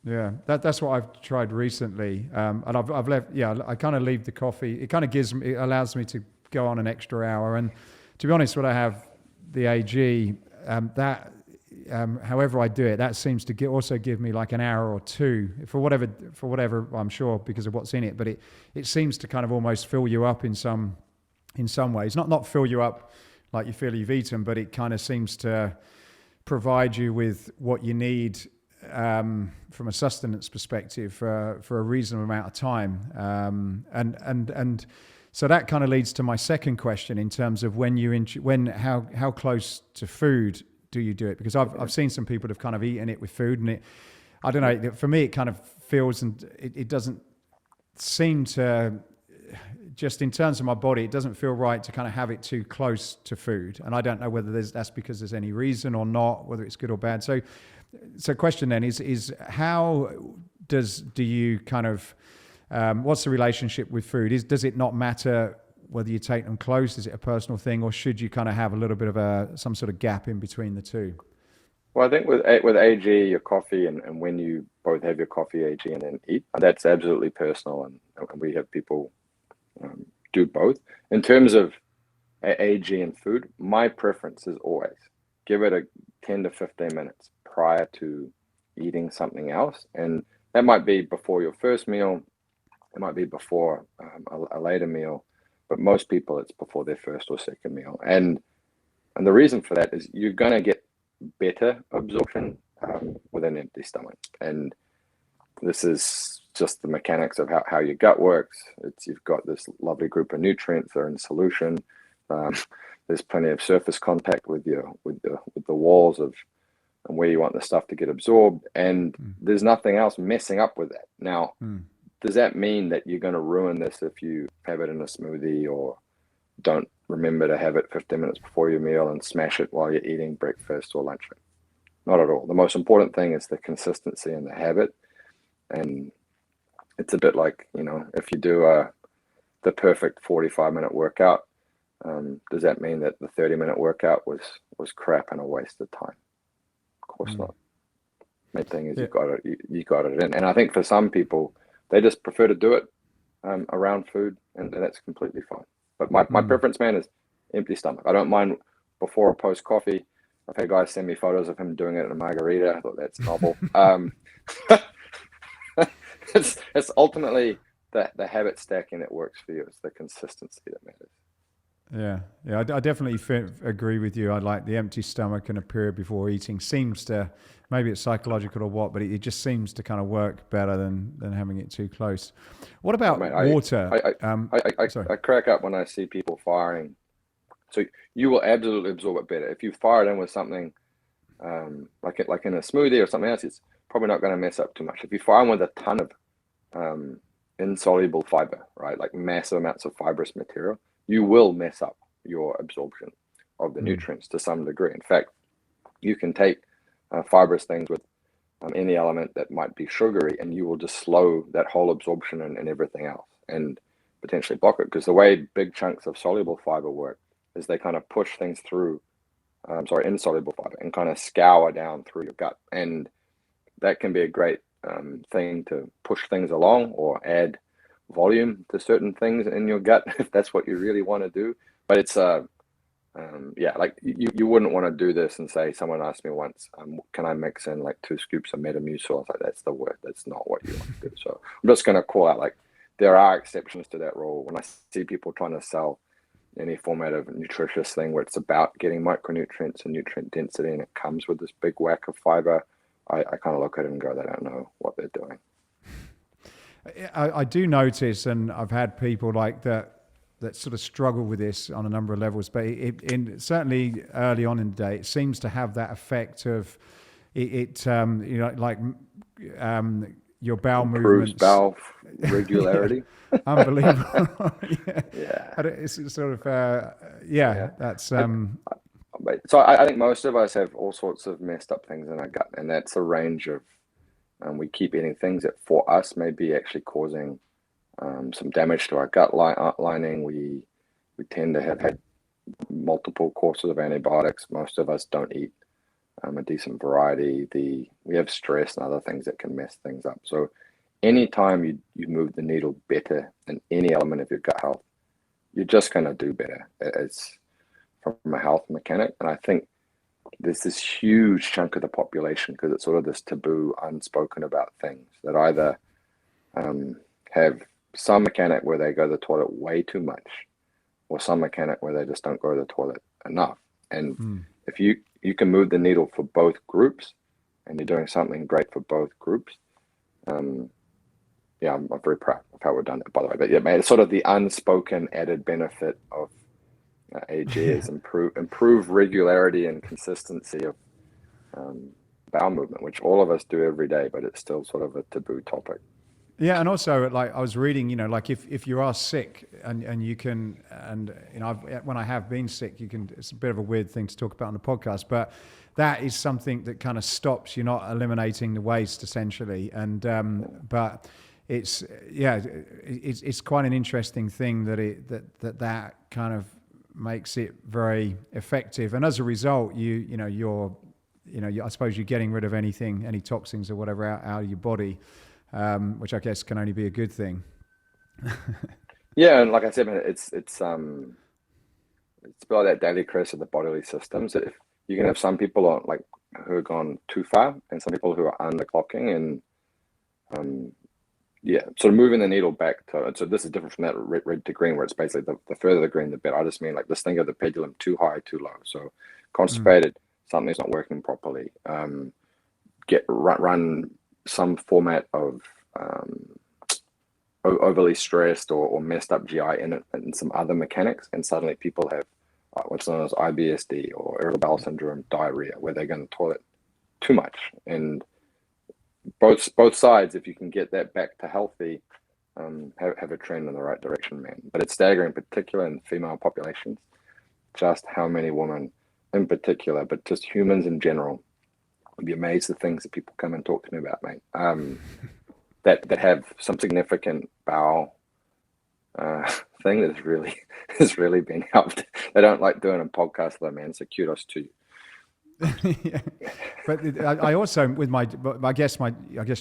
Yeah, that's what I've tried recently, and I've left. Yeah, I kind of leave the coffee. It kind of it allows me to go on an extra hour. And to be honest, when I have the AG, however I do it, that seems to also give me like an hour or two for whatever I'm sure because of what's in it. But it seems to kind of almost fill you up in some ways. Not fill you up like you feel you've eaten, but it kind of seems to provide you with what you need. From a sustenance perspective for a reasonable amount of time, and so that kind of leads to my second question in terms of how close to food do you do it? Because I've seen some people have kind of eaten it with food, and I don't know, for me it kind of feels and it doesn't seem to, just in terms of my body, it doesn't feel right to kind of have it too close to food, and I don't know whether that's because there's any reason or not, whether it's good or bad. So question then is how do you kind of what's the relationship with food? Does it not matter whether you take them close? Is it a personal thing, or should you kind of have a little bit of some sort of gap in between the two? Well, I think with AG, your coffee, and when you both have your coffee, AG, and then eat, that's absolutely personal, and we have people do both. In terms of AG and food, my preference is always give it a 10 to 15 minutes prior to eating something else. And that might be before your first meal, it might be before a later meal, but most people it's before their first or second meal. And the reason for that is you're going to get better absorption with an empty stomach. And this is just the mechanics of how your gut works. You've got this lovely group of nutrients that are in solution. There's plenty of surface contact with the walls of and where you want the stuff to get absorbed, and there's nothing else messing up with that. Now, does that mean that you're going to ruin this if you have it in a smoothie or don't remember to have it 15 minutes before your meal and smash it while you're eating breakfast or lunch? Not at all. The most important thing is the consistency and the habit, and it's a bit like, if you do the perfect 45-minute workout, does that mean that the 30-minute workout was crap and a waste of time? Of course not. Main thing is you got it in. And I think for some people, they just prefer to do it around food, and that's completely fine. But my preference, man, is empty stomach. I don't mind before or post coffee. I've had guys send me photos of him doing it in a margarita. I thought that's novel. It's ultimately the habit stacking that works for you. It's the consistency that matters. Yeah, I definitely agree with you. I like the empty stomach and a period before eating seems to, maybe it's psychological or what, but it just seems to kind of work better than having it too close. What about water? I crack up when I see people firing. So you will absolutely absorb it better if you fire it in with something like in a smoothie or something else. It's probably not going to mess up too much. If you fire in with a ton of insoluble fiber, right, like massive amounts of fibrous material, you will mess up your absorption of the nutrients to some degree. In fact, you can take fibrous things with any element that might be sugary, and you will just slow that whole absorption and everything else, and potentially block it. Because the way big chunks of soluble fiber work is they kind of push things through, insoluble fiber, and kind of scour down through your gut. And that can be a great thing to push things along or add volume to certain things in your gut if that's what you really want to do. But it's like you wouldn't want to do this and say, someone asked me once, can I mix in like 2 scoops of Metamucil? I was like, that's the word. That's not what you want to do. So I'm just going to call out, like, there are exceptions to that rule. When I see people trying to sell any format of nutritious thing where it's about getting micronutrients and nutrient density, and it comes with this big whack of fiber, I kind of look at it and go, they don't know what they're doing. I do notice, and I've had people like that sort of struggle with this on a number of levels, but certainly early on in the day, it seems to have that effect of your bowel improves movements. Bowel regularity. Unbelievable. Yeah. It's sort of, that's... So I think most of us have all sorts of messed up things in our gut, and that's a range of, we keep eating things that for us may be actually causing some damage to our gut lining. We tend to have had multiple courses of antibiotics. Most of us don't eat a decent variety. We have stress and other things that can mess things up. So anytime you move the needle better in any element of your gut health, you're just going to do better. It's from a health mechanic. And I think there's this huge chunk of the population, because it's sort of this taboo, unspoken about things, that either have some mechanic where they go to the toilet way too much, or some mechanic where they just don't go to the toilet enough. And if you can move the needle for both groups, and you're doing something great for both groups, I'm very proud of how we've done it, by the way. But yeah, man, it's sort of the unspoken added benefit of AG is improve regularity and consistency of bowel movement, which all of us do every day, but it's still sort of a taboo topic. Yeah, and also, like, I was reading, like if you are sick and you can, and when I have been sick, it's a bit of a weird thing to talk about on the podcast, but that is something that kind of stops you not eliminating the waste, essentially. And but it's quite an interesting thing that kind of makes it very effective. And as a result, I suppose you're getting rid of any toxins or whatever out of your body. Which I guess can only be a good thing. Yeah, and like I said, it's about that daily curse of the bodily systems. If you can have some people who have gone too far, and some people who are underclocking, and sort of moving the needle back to. So this is different from that red to green, where it's basically the further the green, the better. I just mean like this thing of the pendulum, too high, too low. So constipated, something's not working properly. Run some format of overly stressed or messed up GI and some other mechanics, and suddenly people have what's known as IBSD or irritable bowel syndrome, diarrhea, where they're going to toilet too much. And both sides, if you can get that back to healthy, have a trend in the right direction, man. But it's staggering, particularly in female populations, just how many women in particular, but just humans in general, I'd be amazed at things that people come and talk to me about, mate. That have some significant bowel thing that has really been helped. They don't like doing a podcast though, man. So kudos to you. Yeah. But I also, with I guess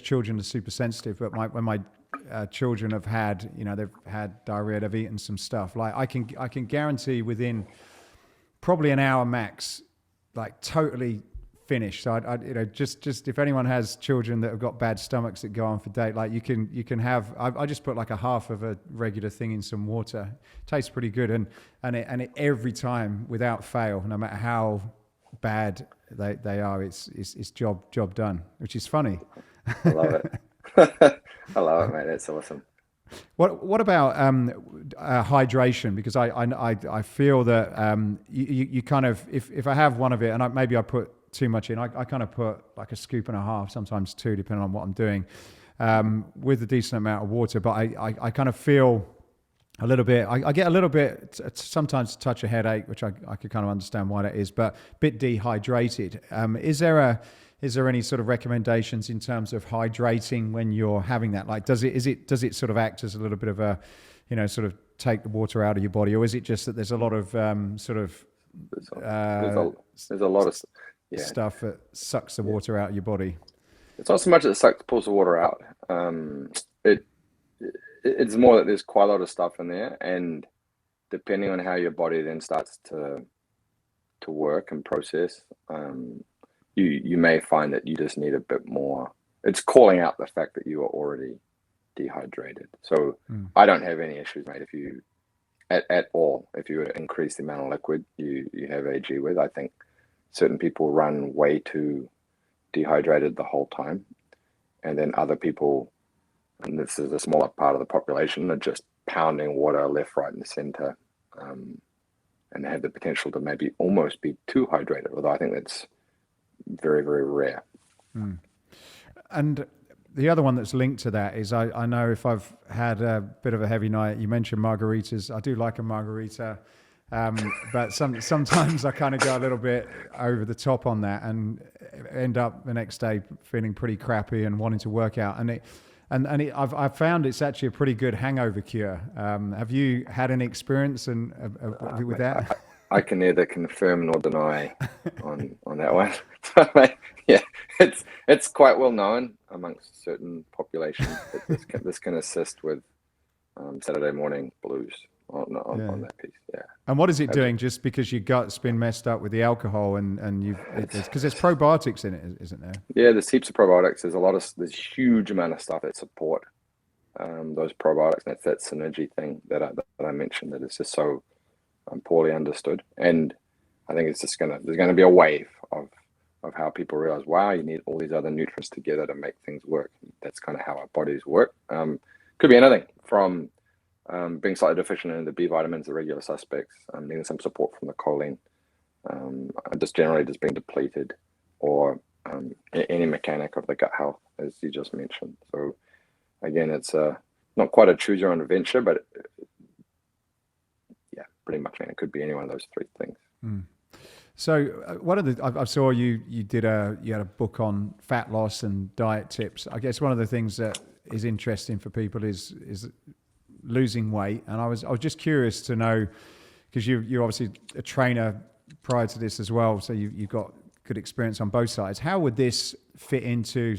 children are super sensitive. But when my children have had, they've had diarrhea, they've eaten some stuff. Like I can guarantee within probably an hour max, like totally finished. So just if anyone has children that have got bad stomachs that go on for days, like you can have. I just put like a half of a regular thing in some water. Tastes pretty good, and it every time without fail, no matter how bad they are, it's job done, which is funny. I love it. I love it, mate. That's awesome. What about hydration? Because I feel that you kind of, if I have one of it and maybe I put too much in, I kind of put like a scoop and a half, sometimes two, depending on what I'm doing, with a decent amount of water. But I kind of feel a little bit, I get a little bit, sometimes a touch of headache, which I could kind of understand why that is, but a bit dehydrated. Is there any sort of recommendations in terms of hydrating when you're having that? Like, does it sort of act as a little bit of a, sort of take the water out of your body, or is it just that there's a lot of sort of there's a lot of stuff that sucks the water out of your body? It's not so much that it pulls the water out. It's more that there's quite a lot of stuff in there, and depending on how your body then starts to work and process, you may find that you just need a bit more. It's calling out the fact that you are already dehydrated. So I don't have any issues, mate. If you at all, if you were to increase the amount of liquid you have AG with, I think certain people run way too dehydrated the whole time, and then other people, and this is a smaller part of the population, are just pounding water left, right, and center, and have the potential to maybe almost be too hydrated. Although I think that's very, very rare. And the other one that's linked to that is I know if I've had a bit of a heavy night, you mentioned margaritas. I do like a margarita, but sometimes I kind of go a little bit over the top on that and end up the next day feeling pretty crappy and wanting to work out. I've found it's actually a pretty good hangover cure. Have you had any experience with that? I can neither confirm nor deny on that one. Yeah, it's quite well known amongst certain populations that this can assist with Saturday morning blues on that piece. Yeah. And what is it doing? Just because your gut's been messed up with the alcohol and because there's probiotics in it, isn't there? Yeah, there's heaps of probiotics. There's huge amount of stuff that support those probiotics. And that's that synergy thing that I mentioned that is just so poorly understood. And I think it's just there's gonna be a wave of how people realize, wow, you need all these other nutrients together to make things work. That's kind of how our bodies work. Could be anything from being slightly deficient in the B vitamins, the regular suspects, needing some support from the choline, just generally just being depleted, or any mechanic of the gut health, as you just mentioned. So again, it's not quite a choose your own adventure, but yeah, pretty much, man, it could be any one of those three things. So one of the, I saw you had a book on fat loss and diet tips. I guess one of the things that is interesting for people is losing weight. And I was just curious to know, because you're obviously a trainer prior to this as well, so you've got good experience on both sides. How would this fit into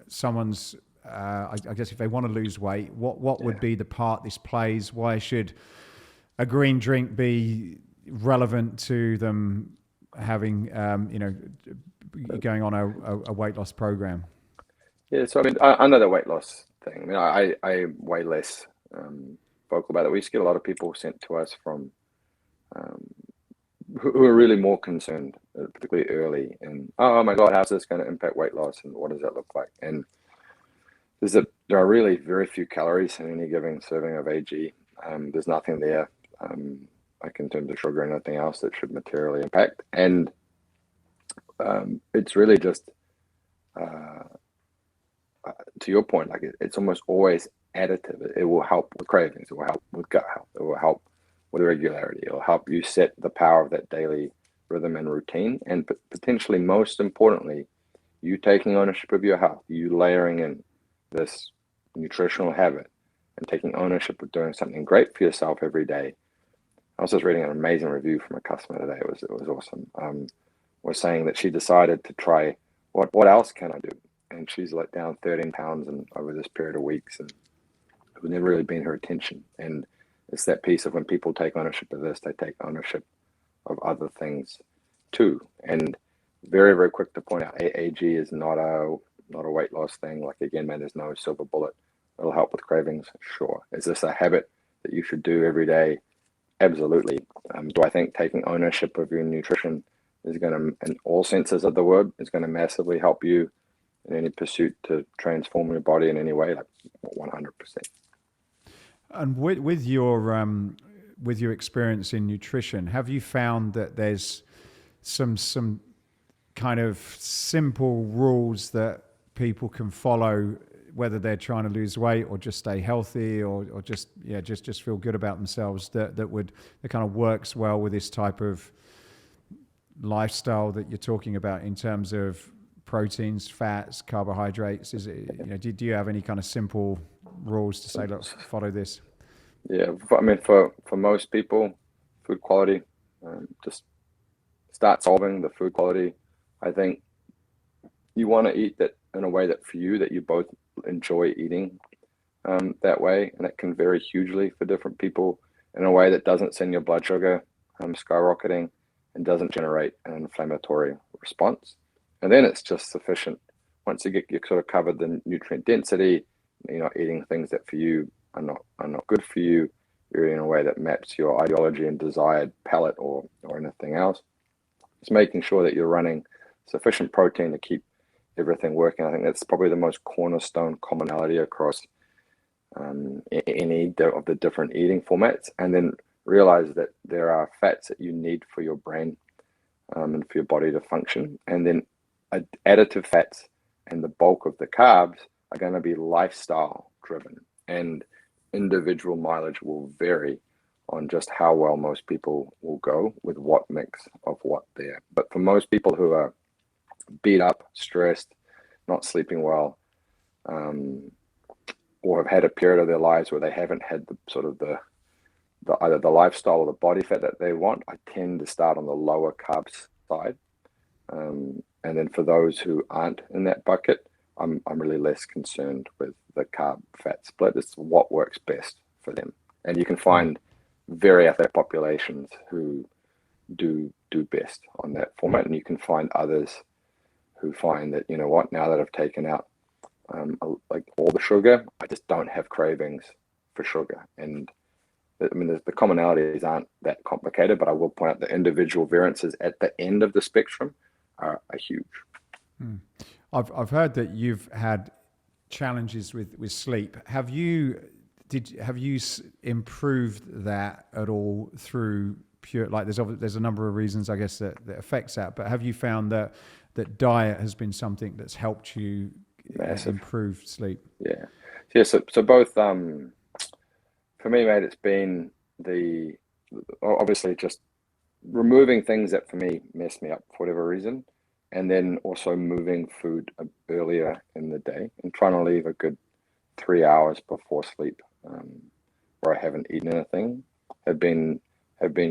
someone's, I guess if they want to lose weight, what would be the part this plays? Why should a green drink be relevant to them having, going on a weight loss program? Yeah, so I mean, I know the weight loss thing. I mean, I way less vocal about it. We used to get a lot of people sent to us from who are really more concerned, particularly early, and oh my God, how's this going to impact weight loss, and what does that look like? And there are really very few calories in any given serving of AG. There's nothing there, like in terms of sugar and anything else that should materially impact. And it's really just, to your point, like it's almost always additive. It will help with cravings. It will help with gut health. It will help with regularity. It will help you set the power of that daily rhythm and routine. And potentially, most importantly, you taking ownership of your health, you layering in this nutritional habit and taking ownership of doing something great for yourself every day. I was just reading an amazing review from a customer today. It was awesome. Was saying that she decided to try what else can I do, and she's let down 13 pounds over this period of weeks, and it was never really been her attention. And it's that piece of when people take ownership of this, they take ownership of other things too. And very, very quick to point out, AAG is not a weight loss thing. Like, again, man, there's no silver bullet. It'll help with cravings, sure. Is this a habit that you should do every day? Absolutely. Do I think taking ownership of your nutrition is going to, in all senses of the word, is going to massively help you in any pursuit to transform your body in any way? Like 100%. And with your experience in nutrition, have you found that there's some kind of simple rules that people can follow, whether they're trying to lose weight or just stay healthy or just feel good about themselves, that kind of works well with this type of lifestyle that you're talking about in terms of proteins, fats, carbohydrates? Is it, do you have any kind of simple rules to say, look, follow this? Yeah, I mean, for most people, food quality, just start solving the food quality. I think you want to eat that in a way that for you, that you both enjoy eating that way. And it can vary hugely for different people in a way that doesn't send your blood sugar skyrocketing and doesn't generate an inflammatory response. And then it's just sufficient. Once you sort of covered the nutrient density, you're not eating things that for you are not good for you. You're eating in a way that maps your ideology and desired palate or anything else. Just making sure that you're running sufficient protein to keep everything working. I think that's probably the most cornerstone commonality across any of the different eating formats. And then realize that there are fats that you need for your brain and for your body to function. And then additive fats and the bulk of the carbs are going to be lifestyle driven, and individual mileage will vary on just how well most people will go with what mix of what there. But for most people who are beat up, stressed, not sleeping well, or have had a period of their lives where they haven't had the sort of the either the lifestyle or the body fat that they want, I tend to start on the lower carbs side. And then for those who aren't in that bucket, I'm really less concerned with the carb fat split. It's what works best for them. And you can find very athletic populations who do best on that format, and you can find others who find that, you know what, now that I've taken out like all the sugar, I just don't have cravings for sugar. And I mean, the commonalities aren't that complicated, but I will point out the individual variances at the end of the spectrum are huge. I've heard that you've had challenges with sleep. Have you improved that at all through pure, like there's a number of reasons I guess that affects that, but have you found that diet has been something that's helped you improve sleep? Yeah. So both for me, mate, it's been obviously just removing things that for me mess me up for whatever reason, and then also moving food earlier in the day and trying to leave a good 3 hours before sleep where I haven't eaten anything have been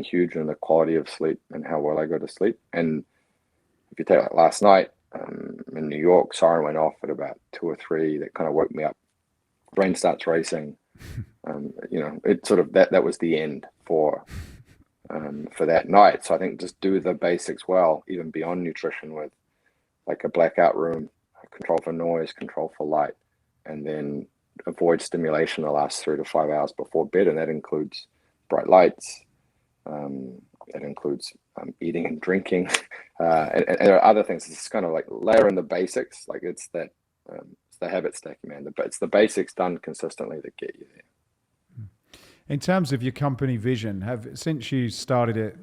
huge in the quality of sleep and how well I go to sleep. And if you take like last night in New York, siren went off at about 2 or 3. That kind of woke me up. Brain starts racing. It sort of that was the end for that night. So I think just do the basics well, even beyond nutrition, with like a blackout room, control for noise, control for light, and then avoid stimulation the last 3 to 5 hours before bed. And that includes bright lights. It includes eating and drinking, and there are other things. It's kind of like layer in the basics. Like it's that it's the habit stacking, man. But it's the basics done consistently that get you there. In terms of your company vision, since you started it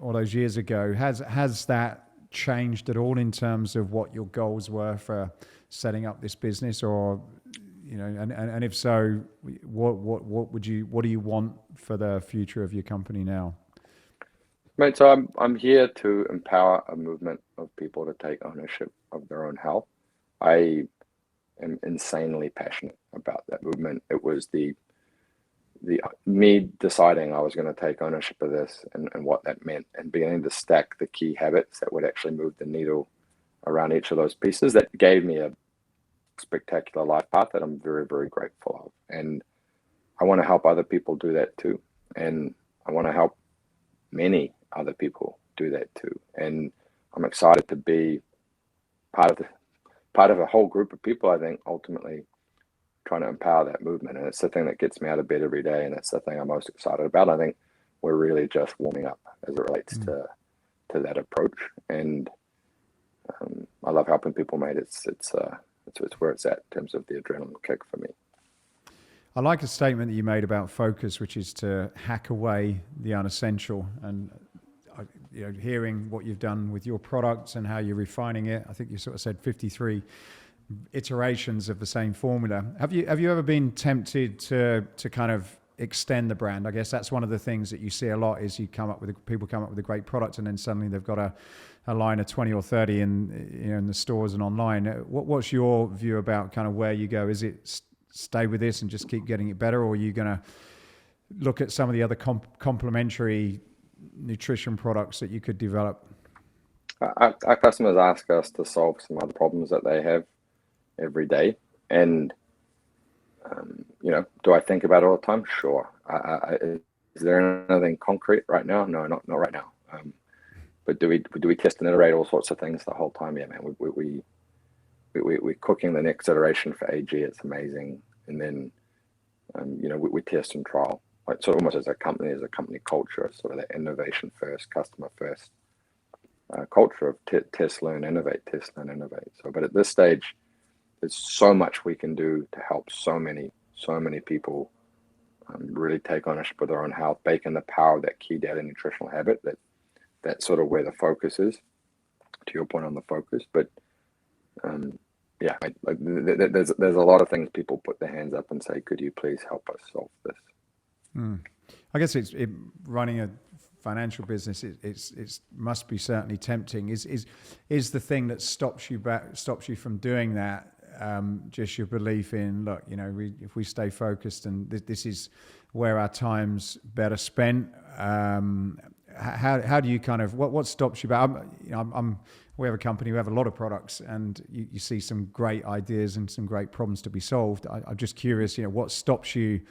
all those years ago, has that changed at all in terms of what your goals were for setting up this business, or and if so, what do you want for the future of your company now? Mate, so I'm here to empower a movement of people to take ownership of their own health. I am insanely passionate about that movement. It was me deciding I was going to take ownership of this and what that meant, and beginning to stack the key habits that would actually move the needle around each of those pieces, that gave me a spectacular life path that I'm very, very grateful of. And I want to help other people do that too. And I want to help many other people do that too. And I'm excited to be part of a whole group of people, I think, ultimately trying to empower that movement. And it's the thing that gets me out of bed every day, and it's the thing I'm most excited about. I think we're really just warming up as it relates to that approach. And I love helping people, mate. It's where it's at in terms of the adrenaline kick for me. I like a statement that you made about focus, which is to hack away the unessential. And hearing what you've done with your products and how you're refining it, I think you sort of said 53 iterations of the same formula. Have you ever been tempted to kind of extend the brand? I guess that's one of the things that you see a lot is people come up with a great product and then suddenly they've got a line of 20 or 30 in the stores and online. What's your view about kind of where you go? Is it stay with this and just keep getting it better, or are you going to look at some of the other complementary nutrition products that you could develop? Our customers ask us to solve some other problems that they have every day, and do I think about it all the time? Sure. Is there anything concrete right now? No, not right now. But do we test and iterate all sorts of things the whole time? Yeah, man. We're cooking the next iteration for AG. It's amazing, and then we test and trial, like sort of almost as a company culture, sort of that innovation first, customer first culture of test, learn, innovate, test, learn, innovate. So, but at this stage, there's so much we can do to help so many people really take ownership of their own health, bake in the power of that key daily nutritional habit. That's sort of where the focus is. To your point on the focus, but there's a lot of things people put their hands up and say, "Could you please help us solve this?" I guess running a financial business. It must be certainly tempting. Is the thing that stops you from doing that? Just your belief in, look, if we stay focused and this is where our time's better spent. How do you kind of, what stops you? But we have a company, we have a lot of products, and you see some great ideas and some great problems to be solved. I'm just curious, what stops you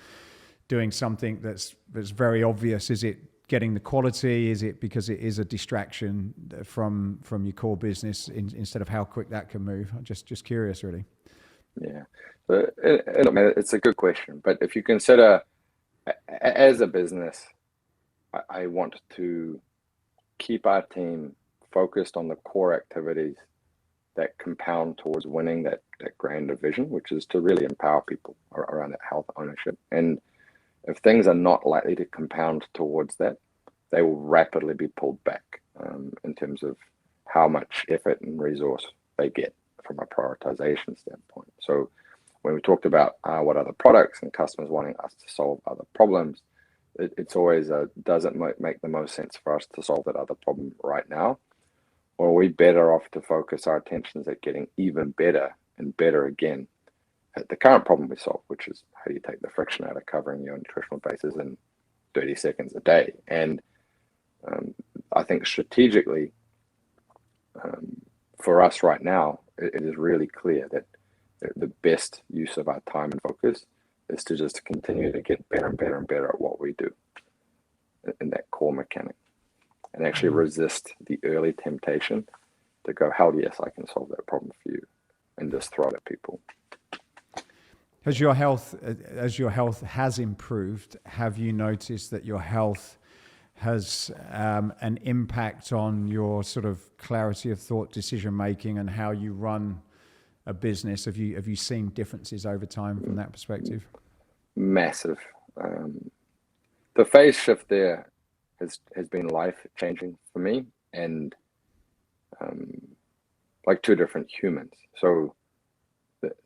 doing something that's very obvious? Is it getting the quality? Is it because it is a distraction from your core business instead of how quick that can move? I'm just curious, really. Yeah, but it's a good question. But if you consider, as a business, I want to keep our team focused on the core activities that compound towards winning that grander vision, which is to really empower people around that health ownership. And if things are not likely to compound towards that, they will rapidly be pulled back in terms of how much effort and resource they get from a prioritization standpoint. So when we talked about what other products and customers wanting us to solve other problems, it's always does it make the most sense for us to solve that other problem right now? Or are we better off to focus our attentions at getting even better and better again at the current problem we solve, which is how do you take the friction out of covering your nutritional bases in 30 seconds a day? And I think strategically, for us right now, it is really clear that the best use of our time and focus is to just continue to get better and better and better at what we do in that core mechanic, and actually resist the early temptation to go, hell yes, I can solve that problem for you, and just throw it at people. As your health has improved, have you noticed that your health has an impact on your sort of clarity of thought, decision making, and how you run a business? Have you seen differences over time from that perspective? Massive. The phase shift there has been life changing for me, and like two different humans. So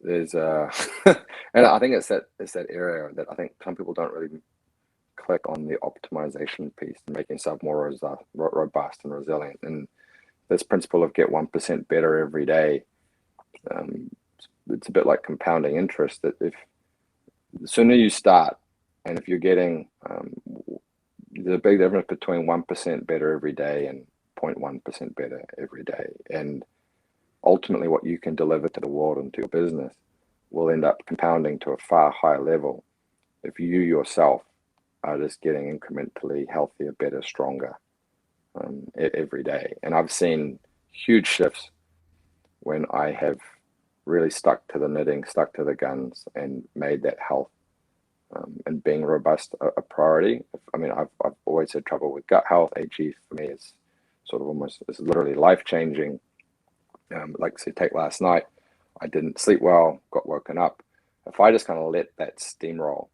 there's and I think it's that area that I think some people don't really click on, the optimization piece, and making yourself more robust and resilient. And this principle of get 1% better every day, it's a bit like compounding interest, that if the sooner you start, and if you're getting there's a big difference between 1% better every day and 0.1% better every day. And ultimately what you can deliver to the world and to your business will end up compounding to a far higher level if you yourself are just getting incrementally healthier, better, stronger every day. And I've seen huge shifts when I have really stuck to the knitting, stuck to the guns, and made that health and being robust a priority. I mean, I've always had trouble with gut health. AG for me is sort of almost, it's literally life changing. Like say, take last night, I didn't sleep well, got woken up. If I just kind of let that steamroll,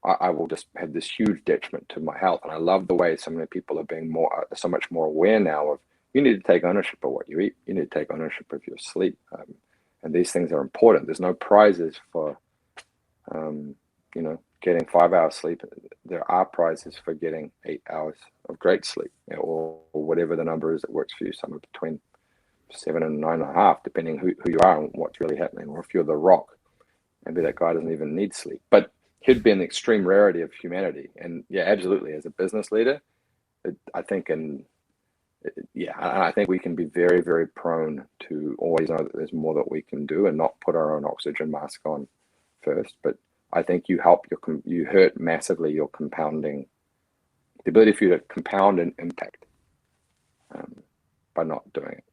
I will just have this huge detriment to my health. And I love the way so many people are being so much more aware now of, you need to take ownership of what you eat. You need to take ownership of your sleep. And these things are important. There's no prizes for, getting 5 hours sleep. There are prizes for getting 8 hours of great sleep, or whatever the number is that works for you, somewhere between 7 and 9.5, depending who you are and what's really happening. Or if you're the rock, maybe that guy doesn't even need sleep. But he'd be an extreme rarity of humanity. And yeah, absolutely, as a business leader, I think we can be very, very prone to always know that there's more that we can do and not put our own oxygen mask on first. But I think you hurt massively your compounding, the ability for you to compound an impact by not doing it.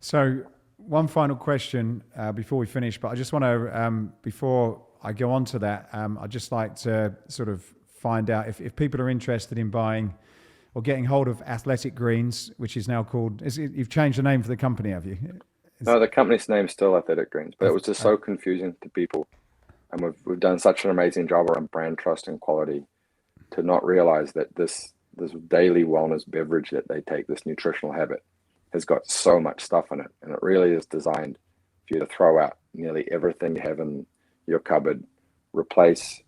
So one final question before we finish, but I just want to, before I go on to that, I'd just like to sort of find out if people are interested in buying or getting hold of Athletic Greens, which is now called, you've changed the name for the company, have you? No, the company's name's still Athletic Greens, but it was just so confusing to people. And we've done such an amazing job around brand trust and quality to not realize that this daily wellness beverage that they take, this nutritional habit, has got so much stuff in it. And it really is designed for you to throw out nearly everything you have in your cupboard, replace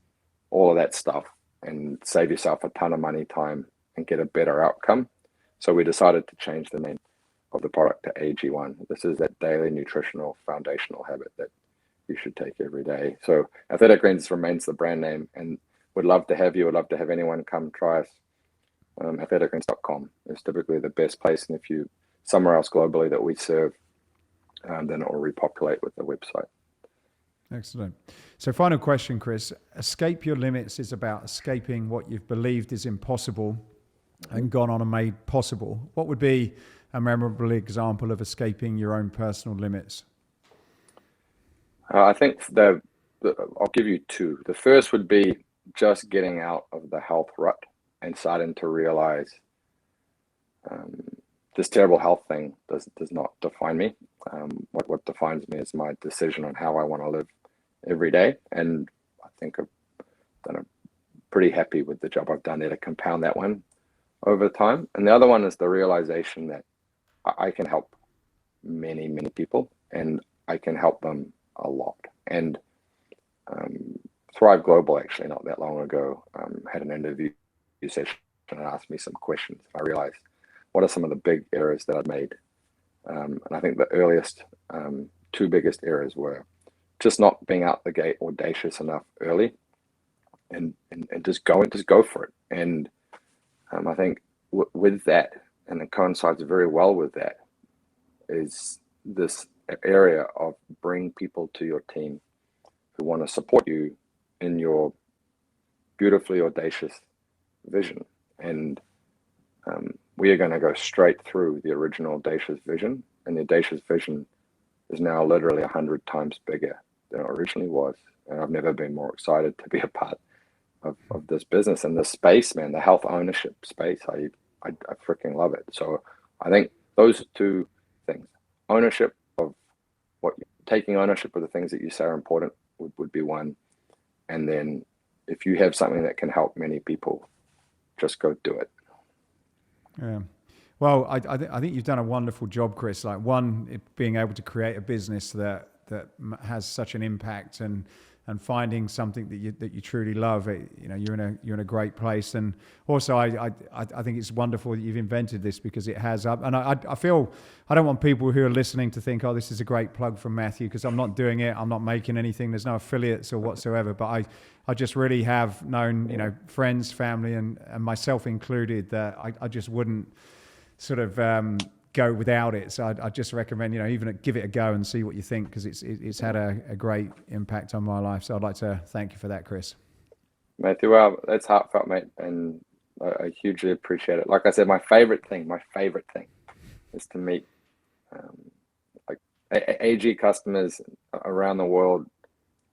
all of that stuff, and save yourself a ton of money, time, and get a better outcome. So we decided to change the name of the product to AG1. This is that daily nutritional foundational habit that you should take every day. So Athletic Greens remains the brand name, and would love to have anyone come try us. Athleticgreens.com is typically the best place. And if you somewhere else globally that we serve, then it will repopulate with the website. Excellent. So final question, Chris. Escape Your Limits is about escaping what you've believed is impossible and gone on and made possible. What would be a memorable example of escaping your own personal limits? I think I'll give you two. The first would be just getting out of the health rut and starting to realize this terrible health thing does not define me. What defines me is my decision on how I want to live every day. And I think I've done pretty happy with the job I've done there to compound that one over time. And the other one is the realization that I can help many, many people, and I can help them a lot. And Thrive Global, actually, not that long ago, had an interview session and asked me some questions. I realized, what are some of the big errors that I've made? And I think the earliest, two biggest errors were just not being out the gate audacious enough early, and just go for it. And I think with that, and it coincides very well with that, is this area of bring people to your team who want to support you in your beautifully audacious vision. And we are going to go straight through the original audacious vision, and the audacious vision is now literally 100 times bigger than it originally was. And I've never been more excited to be a part of this business and this space, man. The health ownership space, I freaking love it. So I think those two things, ownership of taking ownership of the things that you say are important would be one. And then if you have something that can help many people, just go do it. Yeah. Well, I think you've done a wonderful job, Chris. Like, being able to create a business that has such an impact, and finding something that you truly love. You're in a great place. And also, I think it's wonderful that you've invented this, because it has. And I feel I don't want people who are listening to think, oh, this is a great plug from Matthew, because I'm not doing it. I'm not making anything. There's no affiliates or whatsoever. But I just really have known, friends, family, and myself included, that I just wouldn't sort of go without it. So I just recommend, even give it a go and see what you think, because it's had a great impact on my life. So I'd like to thank you for that, Chris. Matthew, well, that's heartfelt, mate. And I hugely appreciate it. Like I said, my favorite thing is to meet like AG customers around the world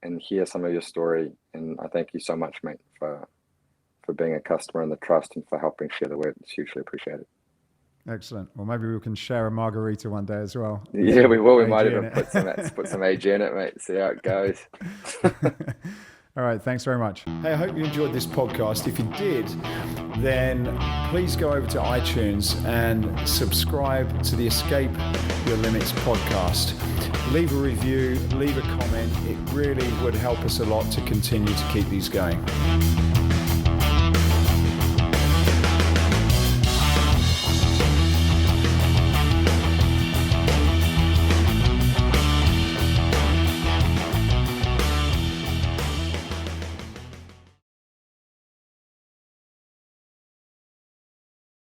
and hear some of your story. And I thank you so much, mate, for being a customer and the trust and for helping share the word. It's hugely appreciated. Excellent. Well, maybe we can share a margarita one day as well. Yeah, we will. We might even put some AG in it, mate. See how it goes. All right. Thanks very much. Hey, I hope you enjoyed this podcast. If you did, then please go over to iTunes and subscribe to the Escape Your Limits podcast. Leave a review, leave a comment. It really would help us a lot to continue to keep these going.